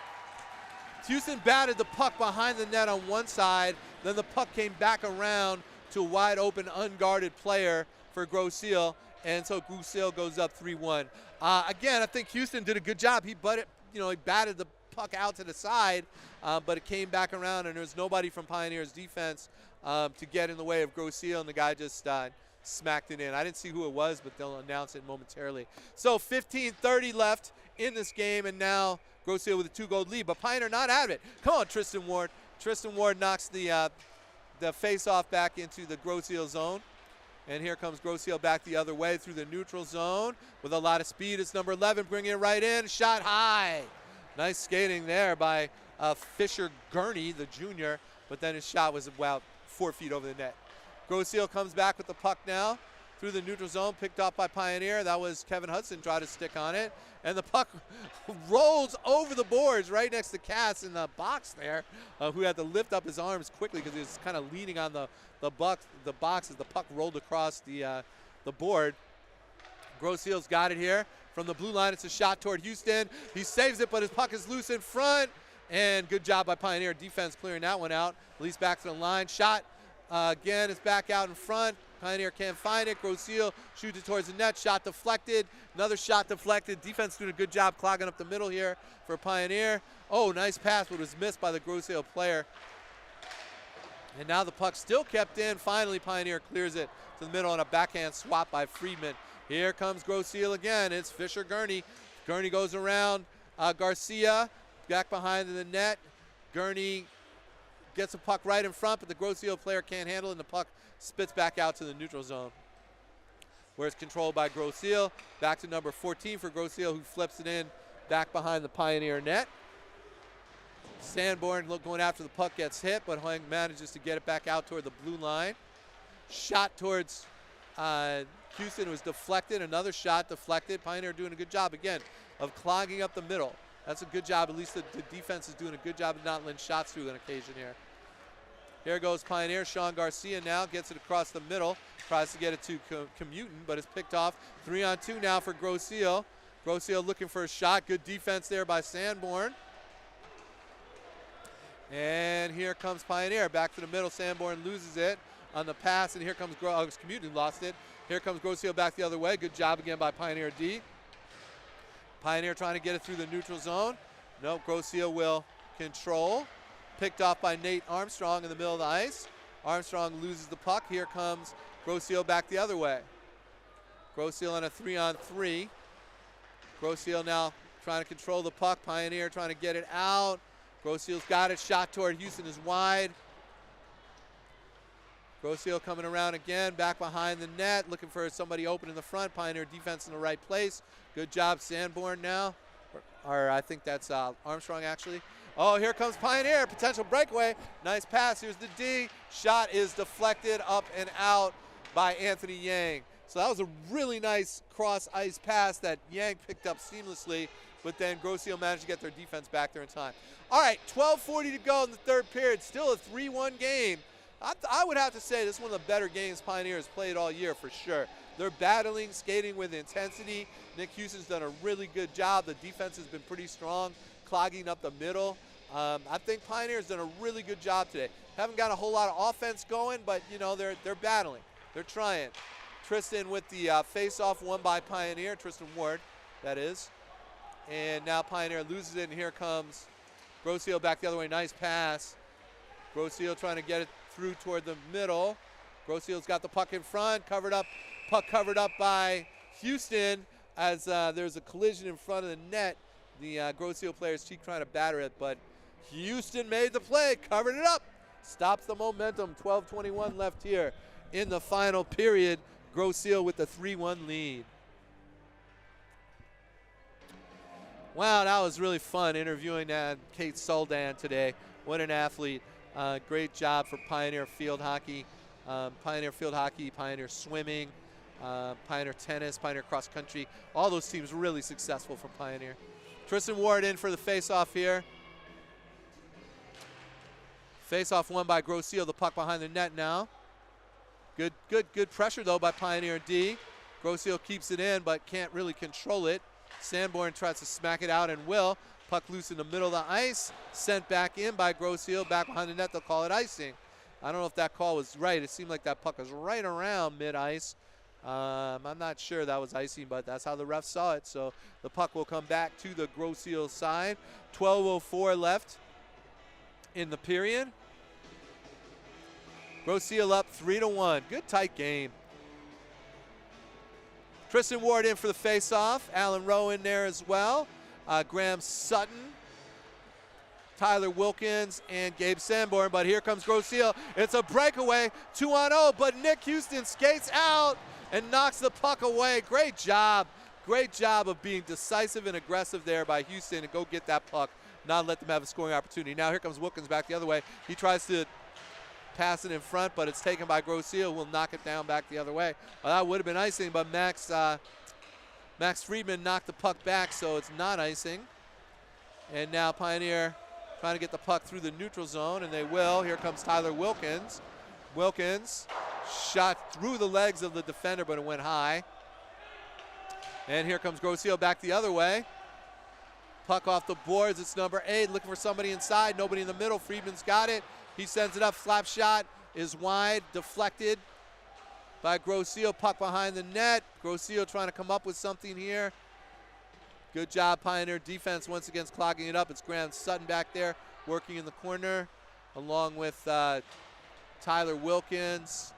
Houston batted the puck behind the net on one side. Then the puck came back around to a wide open, unguarded player for Grosse Ile. And so Grosse Ile goes up 3-1. Again, I think Houston did a good job. He batted the puck out to the side, but it came back around, and there was nobody from Pioneer's defense to get in the way of Grosse Ile, and the guy just smacked it in. I didn't see who it was, but they'll announce it momentarily. So 15:30 left in this game, and now Grosse Ile with a 2-goal lead, but Pioneer not out of it. Come on, Tristan Ward. Tristan Ward knocks the face-off back into the Grosse Ile zone. And here comes Grosse Ile back the other way through the neutral zone with a lot of speed. It's number 11 bringing it right in. Shot high. Nice skating there by Fisher Gurney, the junior, but then his shot was about 4 feet over the net. Grosse Ile comes back with the puck now through the neutral zone, picked up by Pioneer. That was Kevin Hudson trying to stick on it. And the puck rolls over the boards right next to Cass in the box there, who had to lift up his arms quickly because he was kind of leaning on the box as the puck rolled across the board. Grosse Ile's got it here. From the blue line, it's a shot toward Houston. He saves it, but his puck is loose in front. And good job by Pioneer defense clearing that one out. At least back to the line. Shot again, it's back out in front. Pioneer can't find it. Grosse Ile shoots it towards the net. Shot deflected. Another shot deflected. Defense doing a good job clogging up the middle here for Pioneer. Oh, nice pass, but it was missed by the Grosse Ile player. And now the puck still kept in. Finally, Pioneer clears it to the middle on a backhand swap by Friedman. Here comes Grosse Ile again. It's Fisher Gurney. Gurney goes around Garcia. Back behind the net. Gurney gets the puck right in front, but the Grosse Ile player can't handle it, and the puck spits back out to the neutral zone, where it's controlled by Grosse Ile. Back to number 14 for Grosse Ile, who flips it in back behind the Pioneer net. Sanborn going after the puck, gets hit, but Hoang manages to get it back out toward the blue line. Shot towards Houston was deflected. Another shot deflected. Pioneer doing a good job again of clogging up the middle. That's a good job. At least the defense is doing a good job of not letting shots through on occasion here. Here goes Pioneer. Sean Garcia now gets it across the middle. Tries to get it to Commutin, but it's picked off. 3-on-2 now for Grosse Ile. Grosse Ile looking for a shot. Good defense there by Sanborn. And here comes Pioneer. Back to the middle. Sanborn loses it on the pass, and here comes Commutin, lost it. Here comes Grosse Ile back the other way. Good job again by Pioneer D. Pioneer trying to get it through the neutral zone. Nope, Grosse Ile will control. Picked off by Nate Armstrong in the middle of the ice. Armstrong loses the puck. Here comes Grosse Ile back the other way. Grosse Ile on a 3-on-3. Grosse Ile now trying to control the puck. Pioneer trying to get it out. Grosse Ile's got it. Shot toward Houston is wide. Grosse Ile coming around again, back behind the net, looking for somebody open in the front. Pioneer defense in the right place. Good job, Sanborn now. Or I think that's Armstrong actually. Oh, here comes Pioneer, potential breakaway. Nice pass, here's the D. Shot is deflected up and out by Anthony Yang. So that was a really nice cross-ice pass that Yang picked up seamlessly, but then Grosse Ile managed to get their defense back there in time. All right, 12:40 to go in the third period, still a 3-1 game. I would have to say this is one of the better games Pioneer has played all year for sure. They're battling, skating with intensity. Nick Houston's done a really good job. The defense has been pretty strong, clogging up the middle. I think Pioneer's done a really good job today. Haven't got a whole lot of offense going, but you know they're battling. They're trying. Tristan with the face-off won by Pioneer. Tristan Ward, that is. And now Pioneer loses it, and here comes Grosse Ile back the other way. Nice pass. Grosse Ile trying to get it through toward the middle. Grosse Ile's got the puck in front, puck covered up by Houston as there's a collision in front of the net. The Grosse Ile players keep trying to batter it, but Houston made the play, covered it up, stops the momentum. 12:21 left here in the final period. Grosse Ile with the 3-1 lead. Wow, that was really fun interviewing Kate Soldan today. What an athlete. Great job for Pioneer Field Hockey. Pioneer Swimming, Pioneer Tennis, Pioneer Cross Country. All those teams really successful for Pioneer. Tristan Ward in for the face-off here. Face-off won by Grosse Ile. The puck behind the net now. Good pressure though by Pioneer D. Grosse Ile keeps it in but can't really control it. Sanborn tries to smack it out and will. Puck loose in the middle of the ice. Sent back in by Grosse Ile. Back behind the net, they'll call it icing. I don't know if that call was right. It seemed like that puck was right around mid-ice. I'm not sure that was icing, but that's how the ref saw it. So the puck will come back to the Grosse Ile side. 12:04 left in the period. Grosse Ile up 3-1. Good tight game. Tristan Ward in for the face-off. Alan Rowe in there as well. Graham Sutton, Tyler Wilkins, and Gabe Sanborn. But here comes Grosse Ile. It's a breakaway, 2-on-0, but Nick Houston skates out and knocks the puck away. Great job. Great job of being decisive and aggressive there by Houston to go get that puck, not let them have a scoring opportunity. Now here comes Wilkins back the other way. He tries to pass it in front, but it's taken by Grosse Ile. Will knock it down back the other way. Well, that would have been icing, but Max Friedman knocked the puck back, so it's not icing. And now Pioneer trying to get the puck through the neutral zone, and they will. Here comes Tyler Wilkins. Wilkins shot through the legs of the defender, but it went high. And here comes Grosse Ile back the other way. Puck off the boards. It's number 8, looking for somebody inside. Nobody in the middle. Friedman's got it. He sends it up. Slap shot is wide, deflected by Grosse Ile. Puck behind the net. Grosse Ile trying to come up with something here. Good job, Pioneer defense once again clogging it up. It's Graham Sutton back there working in the corner along with Tyler Wilkins.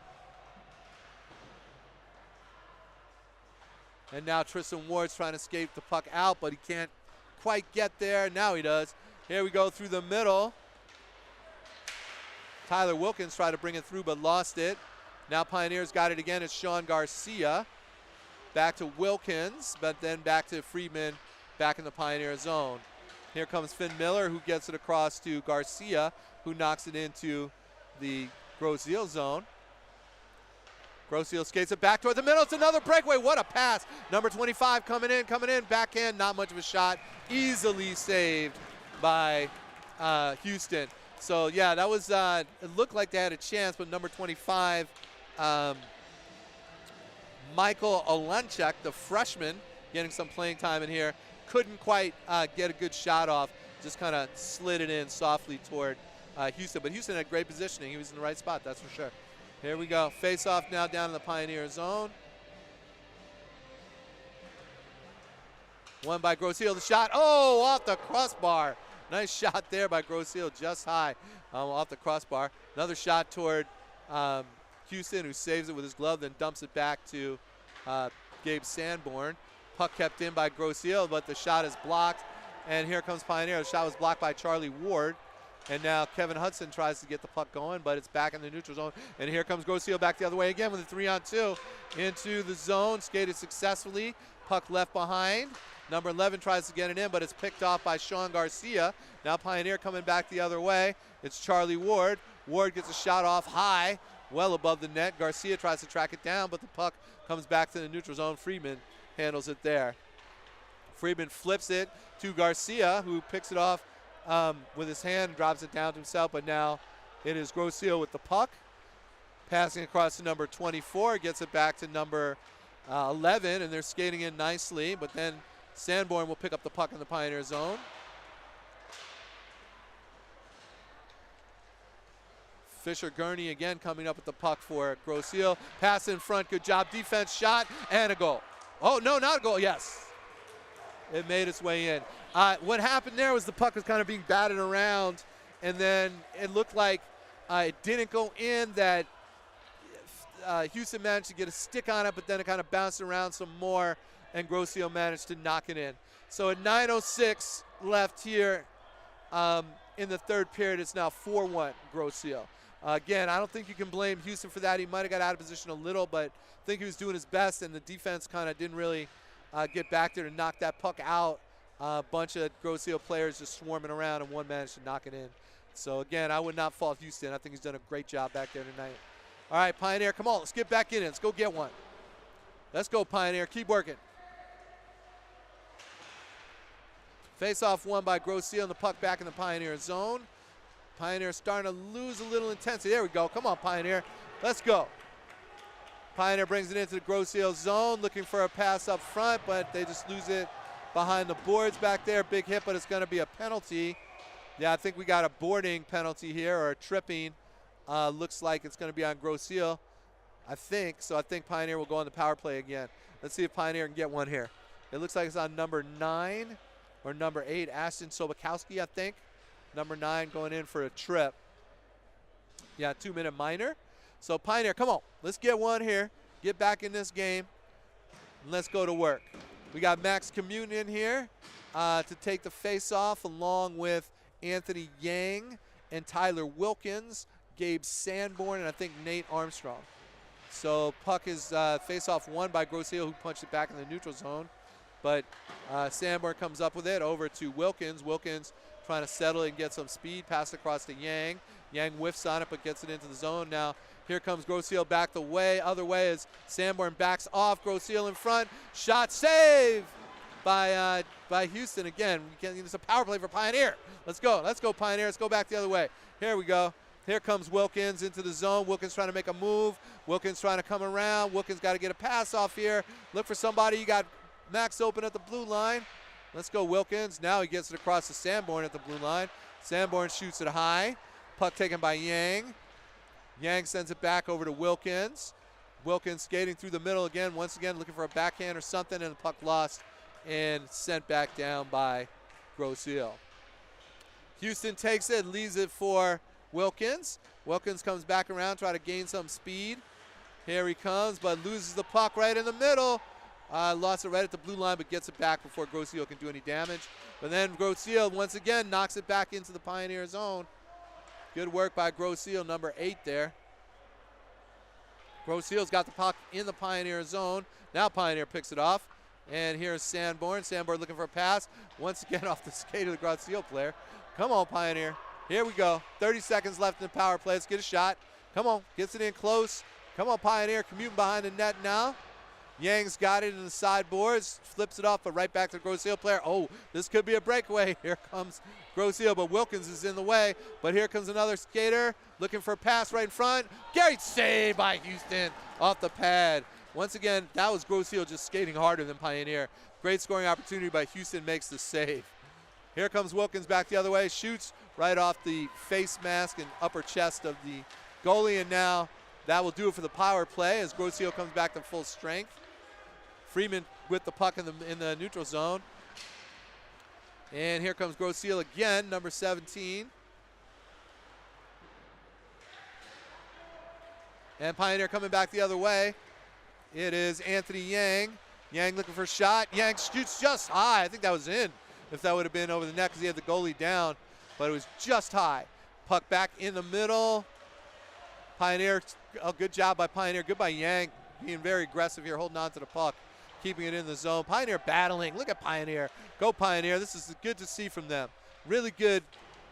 And now Tristan Ward's trying to escape the puck out, but he can't quite get there. Now he does. Here we go through the middle. Tyler Wilkins tried to bring it through but lost it. Now Pioneers got it again. It's Sean Garcia. Back to Wilkins, but then back to Friedman back in the Pioneer zone. Here comes Finn Miller, who gets it across to Garcia, who knocks it into the Grosse Ile zone. Grosse Ile skates it back toward the middle. It's another breakaway. What a pass. Number 25 coming in. Backhand, not much of a shot. Easily saved by Houston. So, yeah, that was, it looked like they had a chance, but number 25, Michael Olenchek, the freshman, getting some playing time in here, couldn't quite get a good shot off. Just kind of slid it in softly toward Houston. But Houston had great positioning. He was in the right spot, that's for sure. Here we go. Face off now down in the Pioneer zone. Won by Grosse Ile. The shot, oh, off the crossbar. Nice shot there by Grosse Ile, just high off the crossbar. Another shot toward Houston, who saves it with his glove, then dumps it back to Gabe Sanborn. Puck kept in by Grosse Ile, but the shot is blocked. And here comes Pioneer. The shot was blocked by Charlie Ward. And now Kevin Hudson tries to get the puck going, but it's back in the neutral zone. And here comes Grosse Ile back the other way again with a 3-on-2 into the zone. Skated successfully. Puck left behind. Number 11 tries to get it in, but it's picked off by Sean Garcia. Now Pioneer coming back the other way. It's Charlie Ward. Ward gets a shot off high, well above the net. Garcia tries to track it down, but the puck comes back to the neutral zone. Friedman handles it there. Friedman flips it to Garcia, who picks it off with his hand and drops it down to himself, but now it is Grosse Ile with the puck. Passing across to number 24, gets it back to number 11, and they're skating in nicely, but then Sanborn will pick up the puck in the Pioneer zone. Fisher Gurney again coming up with the puck for Grosse Ile. Pass in front, good job, defense, shot, and a goal. Oh, no, not a goal, yes. It made its way in. What happened there was the puck was kind of being batted around, and then it looked like it didn't go in, that Houston managed to get a stick on it, but then it kind of bounced around some more, and Grosse Ile managed to knock it in. So at 9:06 left here in the third period, it's now 4-1 Grosse Ile. Again, I don't think you can blame Houston for that. He might have got out of position a little, but I think he was doing his best, and the defense kind of didn't really get back there to knock that puck out. A bunch of Grosse Ile players just swarming around, and one managed to knock it in. So, again, I would not fault Houston. I think he's done a great job back there tonight. All right, Pioneer, come on. Let's get back in it. Let's go get one. Let's go, Pioneer. Keep working. Face-off won by Grosse Ile, and the puck back in the Pioneer zone. Pioneer starting to lose a little intensity. There we go. Come on, Pioneer. Let's go. Pioneer brings it into the Grosse Ile zone, looking for a pass up front, but they just lose it behind the boards back there. Big hit, but it's going to be a penalty. Yeah, I think we got a boarding penalty here, or a tripping. Looks like it's going to be on Grosse Ile, I think. So I think Pioneer will go on the power play again. Let's see if Pioneer can get one here. It looks like it's on number 9 or number 8, Ashton Sobakowski, I think. Number 9 going in for a trip. Yeah, 2-minute minor. So Pioneer, come on. Let's get one here. Get back in this game. And let's go to work. We got Max Commune in here to take the face-off, along with Anthony Yang and Tyler Wilkins, Gabe Sanborn, and I think Nate Armstrong. So puck is face-off won by Grosse Ile, who punched it back in the neutral zone. But Sanborn comes up with it over to Wilkins. Wilkins trying to settle it and get some speed. Pass across to Yang. Yang whiffs on it, but gets it into the zone. Now here comes Grosse Ile back the way. Other way as Sanborn backs off. Grosse Ile in front. Shot save by Houston again. It's a power play for Pioneer. Let's go. Let's go, Pioneer. Let's go back the other way. Here we go. Here comes Wilkins into the zone. Wilkins trying to make a move. Wilkins trying to come around. Wilkins got to get a pass off here. Look for somebody. You got Max open at the blue line. Let's go, Wilkins. Now he gets it across to Sanborn at the blue line. Sanborn shoots it high. Puck taken by Yang. Yang sends it back over to Wilkins. Wilkins skating through the middle again, once again looking for a backhand or something, and the puck lost and sent back down by Grosse Ile. Houston takes it, leaves it for Wilkins. Wilkins comes back around, try to gain some speed. Here he comes, but loses the puck right in the middle. Lost it right at the blue line, but gets it back before Grosse Ile can do any damage. But then Grosse Ile once again knocks it back into the Pioneer zone. Good work by Grosse Ile, number 8 there. Grosse Ile's got the puck in the Pioneer zone. Now Pioneer picks it off. And here's Sanborn. Sanborn looking for a pass. Once again off the skate of the Grosse Ile player. Come on, Pioneer. Here we go. 30 seconds left in the power play. Let's get a shot. Come on. Gets it in close. Come on, Pioneer. Commuting behind the net now. Yang's got it in the sideboards. Flips it off, but right back to the Grosse Ile player. Oh, this could be a breakaway. Here comes Grosse Ile, but Wilkins is in the way. But here comes another skater looking for a pass right in front. Great save by Houston off the pad. Once again, that was Grosse Ile just skating harder than Pioneer. Great scoring opportunity by Houston, makes the save. Here comes Wilkins back the other way, shoots right off the face mask and upper chest of the goalie, and now that will do it for the power play as Grosse Ile comes back to full strength. Freeman with the puck in the neutral zone. And here comes Grosse Ile again, number 17. And Pioneer coming back the other way. It is Anthony Yang. Yang looking for a shot. Yang shoots just high. I think that was in if that would have been over the net because he had the goalie down, but it was just high. Puck back in the middle. Pioneer, a good job by Pioneer. Good by Yang, being very aggressive here, holding on to the puck, keeping it in the zone. Pioneer battling. Look at Pioneer. Go Pioneer. This is good to see from them. Really good,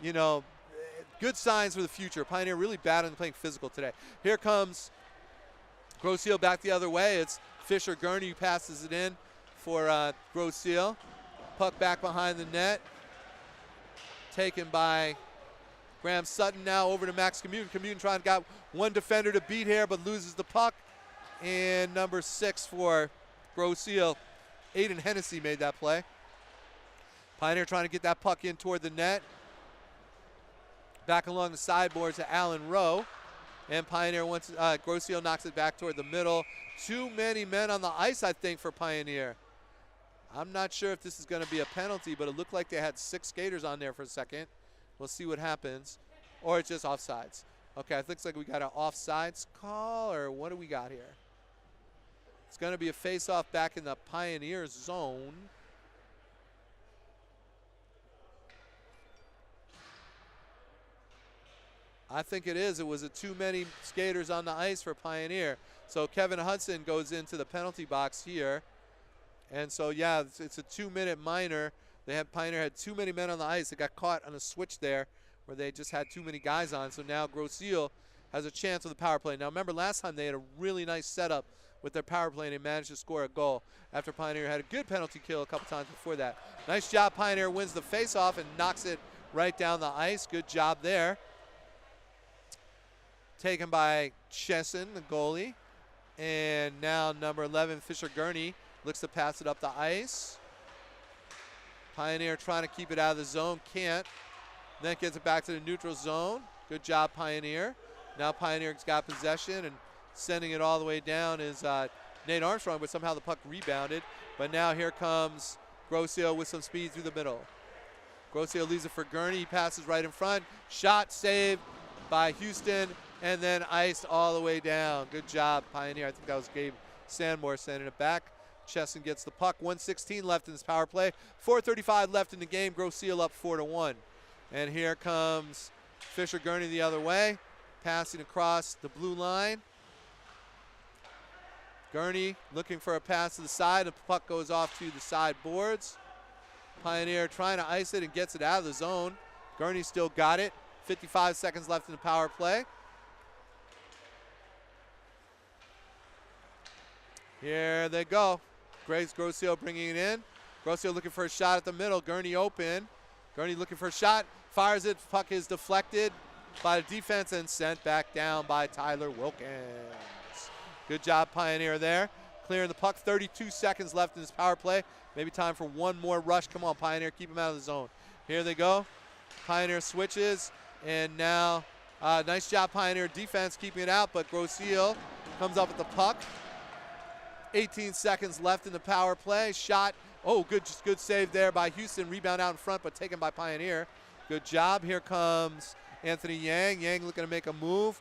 good signs for the future. Pioneer really battling, playing physical today. Here comes Grosse Ile back the other way. It's Fisher Gurney who passes it in for Grosse Ile. Puck back behind the net. Taken by Graham Sutton now over to Max Commutin. Commutin trying to got one defender to beat here but loses the puck. And number 6 for Grosse Ile, Aiden Hennessy made that play. Pioneer trying to get that puck in toward the net. Back along the sideboards to Allen Rowe. And Pioneer Grosse Ile knocks it back toward the middle. Too many men on the ice, I think, for Pioneer. I'm not sure if this is going to be a penalty, but it looked like they had 6 skaters on there for a second. We'll see what happens. Or it's just offsides. Okay, it looks like we got an offsides call, or what do we got here? It's going to be a face-off back in the Pioneer zone. I think it is. It was too many skaters on the ice for Pioneer. So Kevin Hudson goes into the penalty box here. And so, yeah, it's a 2-minute minor. Pioneer had too many men on the ice. They got caught on a switch there where they just had too many guys on. So now Grosse Ile has a chance with the power play. Now, remember, last time they had a really nice setup with their power play and they managed to score a goal after Pioneer had a good penalty kill a couple times before that. Nice job. Pioneer wins the faceoff and knocks it right down the ice. Good job there. Taken by Chesson, the goalie. And now number 11, Fisher Gurney, looks to pass it up the ice. Pioneer trying to keep it out of the zone, can't. Then gets it back to the neutral zone. Good job, Pioneer. Now Pioneer's got possession and sending it all the way down is Nate Armstrong, but somehow the puck rebounded. But now here comes Grosse Ile with some speed through the middle. Grosse Ile leaves it for Gurney. He passes right in front. Shot saved by Houston and then iced all the way down. Good job, Pioneer. I think that was Gabe Sandmore sending it back. Chesson gets the puck. 1:16 left in this power play. 4:35 left in the game. Grosse Ile up 4-1. And here comes Fisher Gurney the other way, passing across the blue line. Gurney looking for a pass to the side. The puck goes off to the side boards. Pioneer trying to ice it and gets it out of the zone. Gurney still got it. 55 seconds left in the power play. Here they go. Grosse Ile bringing it in. Grosse Ile looking for a shot at the middle. Gurney open. Gurney looking for a shot. Fires it. Puck is deflected by the defense and sent back down by Tyler Wilkins. Good job, Pioneer there. Clearing the puck. 32 seconds left in this power play. Maybe time for one more rush. Come on, Pioneer. Keep him out of the zone. Here they go. Pioneer switches. And now, nice job, Pioneer defense, keeping it out. But Grosse Ile comes up with the puck. 18 seconds left in the power play. Shot. Oh, good save there by Houston. Rebound out in front, but taken by Pioneer. Good job. Here comes Anthony Yang. Yang looking to make a move.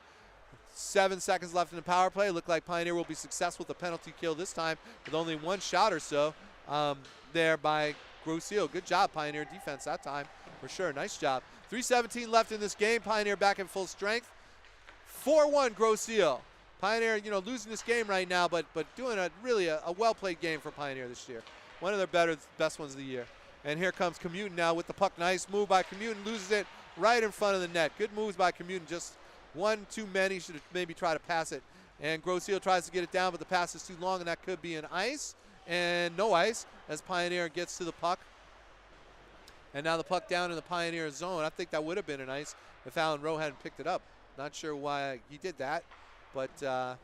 7 seconds left in the power play. Look like Pioneer will be successful with the penalty kill this time with only one shot or so there by Grosse Ile. Good job, Pioneer defense that time for sure. Nice job. 3:17 left in this game. Pioneer back in full strength. 4-1 Grosse Ile. Pioneer, losing this game right now, but doing a well-played game for Pioneer this year. One of their best ones of the year. And here comes Commuton now with the puck. Nice move by Commuton. Loses it right in front of the net. Good moves by Commuton. Just one too many. Should have maybe tried to pass it. And Grosse Ile tries to get it down, but the pass is too long, and that could be an ice. And no ice as Pioneer gets to the puck. And now the puck down in the Pioneer zone. I think that would have been an ice if Alan Rowe hadn't picked it up. Not sure why he did that, but so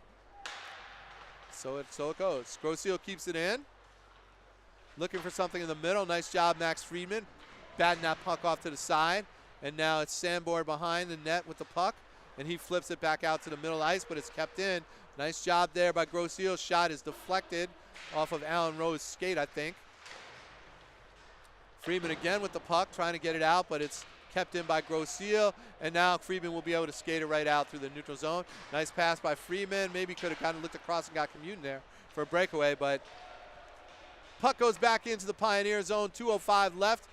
it goes. Grosse Ile keeps it in. Looking for something in the middle. Nice job, Max Friedman. Batting that puck off to the side. And now it's Sambor behind the net with the puck. And he flips it back out to the middle of the ice, but it's kept in. Nice job there by Grosse Ile. Shot is deflected off of Alan Rowe's skate, I think. Friedman again with the puck, trying to get it out, but it's kept in by Grosse Ile. And now Friedman will be able to skate it right out through the neutral zone. Nice pass by Friedman. Maybe could have kind of looked across and got Commuton there for a breakaway, but puck goes back into the Pioneer zone. 2:05 left.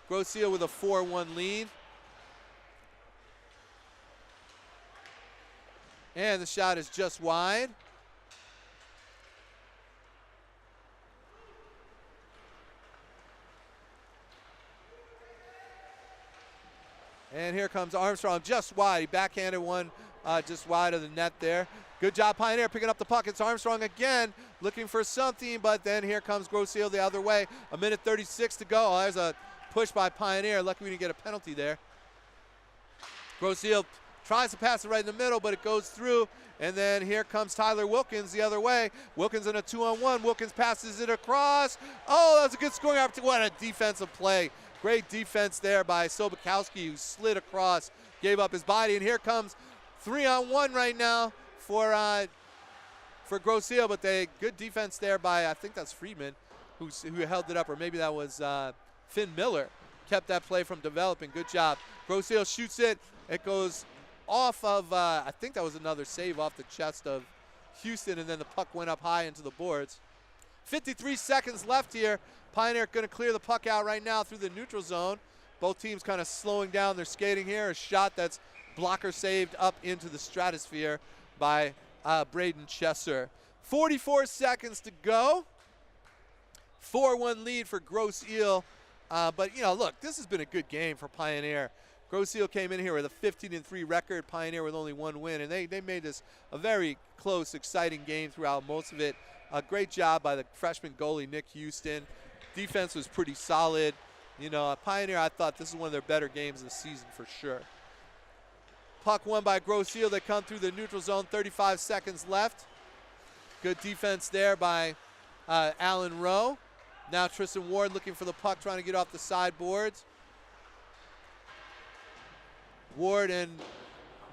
Grosse Ile with a 4-1 lead. And the shot is just wide. And here comes Armstrong, just wide. He backhanded one just wide of the net there. Good job, Pioneer, picking up the puck. It's Armstrong again, looking for something, but then here comes Grosse Ile the other way. 1:36 to go. Oh, there's a push by Pioneer. Lucky we didn't get a penalty there. Grosse Ile tries to pass it right in the middle, but it goes through. And then here comes Tyler Wilkins the other way. Wilkins in a 2-on-1. Wilkins passes it across. Oh, that's a good scoring opportunity. What a defensive play. Great defense there by Sobakowski, who slid across, gave up his body. And here comes 3-on-1 right now for Grosse Ile, but good defense there by, I think that's Friedman, who held it up, or maybe that was Finn Miller. Kept that play from developing. Good job. Grosse Ile shoots it. It goes off of, I think that was another save off the chest of Houston, and then the puck went up high into the boards. 53 seconds left here. Pioneer going to clear the puck out right now through the neutral zone. Both teams kind of slowing down their skating here. A shot that's blocker saved up into the stratosphere by Braden Chesser. 44 seconds to go. 4-1 lead for Grosse Ile. But, you know, look, this has been a good game for Pioneer. Grosse Ile came in here with a 15-3 record, Pioneer with only one win, and they made this a very close, exciting game throughout most of it. A great job by the freshman goalie, Nick Houston. Defense was pretty solid. You know, Pioneer, I thought this is one of their better games of the season for sure. Puck won by Grosse Ile. They come through the neutral zone, 35 seconds left. Good defense there by Alan Rowe. Now Tristan Ward looking for the puck, trying to get off the sideboards. Ward and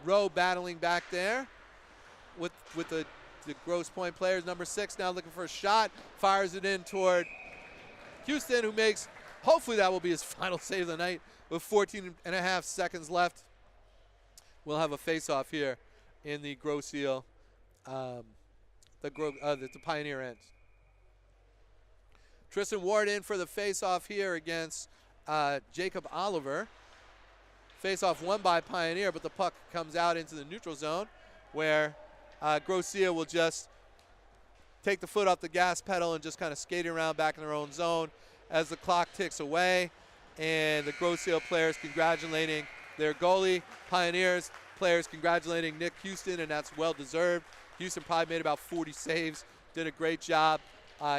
Rowe battling back there with the Grosse Point players. Number 6 now looking for a shot. Fires it in toward Houston, who makes, hopefully that will be his final save of the night with 14.5 seconds left. We'll have a face-off here in the Grosse Ile, the Pioneer end. Tristan Ward in for the face-off here against Jacob Oliver. Face-off won by Pioneer, but the puck comes out into the neutral zone where Grosse Ile will just take the foot off the gas pedal and just kind of skate around back in their own zone as the clock ticks away. And the Grosse Ile players congratulating their goalie. Pioneers players congratulating Nick Houston, and that's well-deserved. Houston probably made about 40 saves, did a great job,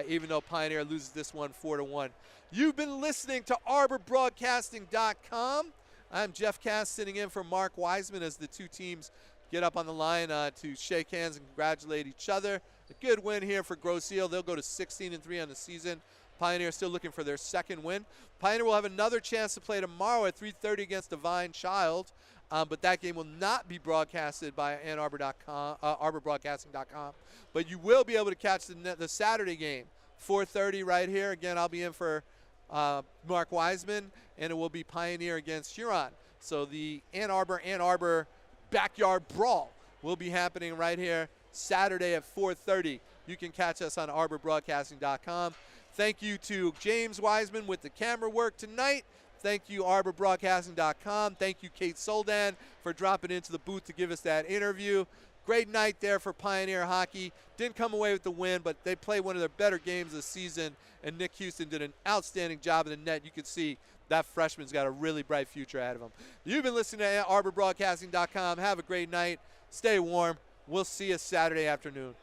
even though Pioneer loses this one 4-1. You've been listening to ArborBroadcasting.com. I'm Jeff Cass sitting in for Mark Wiseman as the two teams get up on the line to shake hands and congratulate each other. A good win here for Grosse Ile. They'll go to 16-3 on the season. Pioneer still looking for their second win. Pioneer will have another chance to play tomorrow at 3:30 against Divine Child, but that game will not be broadcasted by ArborBroadcasting.com. But you will be able to catch the Saturday game, 4:30 right here. Again, I'll be in for Mark Wiseman, and it will be Pioneer against Huron. So the Ann Arbor backyard brawl will be happening right here Saturday at 4:30. You can catch us on ArborBroadcasting.com. Thank you to James Wiseman with the camera work tonight. Thank you, ArborBroadcasting.com. Thank you, Kate Soldan, for dropping into the booth to give us that interview. Great night there for Pioneer Hockey. Didn't come away with the win, but they played one of their better games of the season, and Nick Houston did an outstanding job in the net. You could see that freshman's got a really bright future ahead of him. You've been listening to ArborBroadcasting.com. Have a great night. Stay warm. We'll see you Saturday afternoon.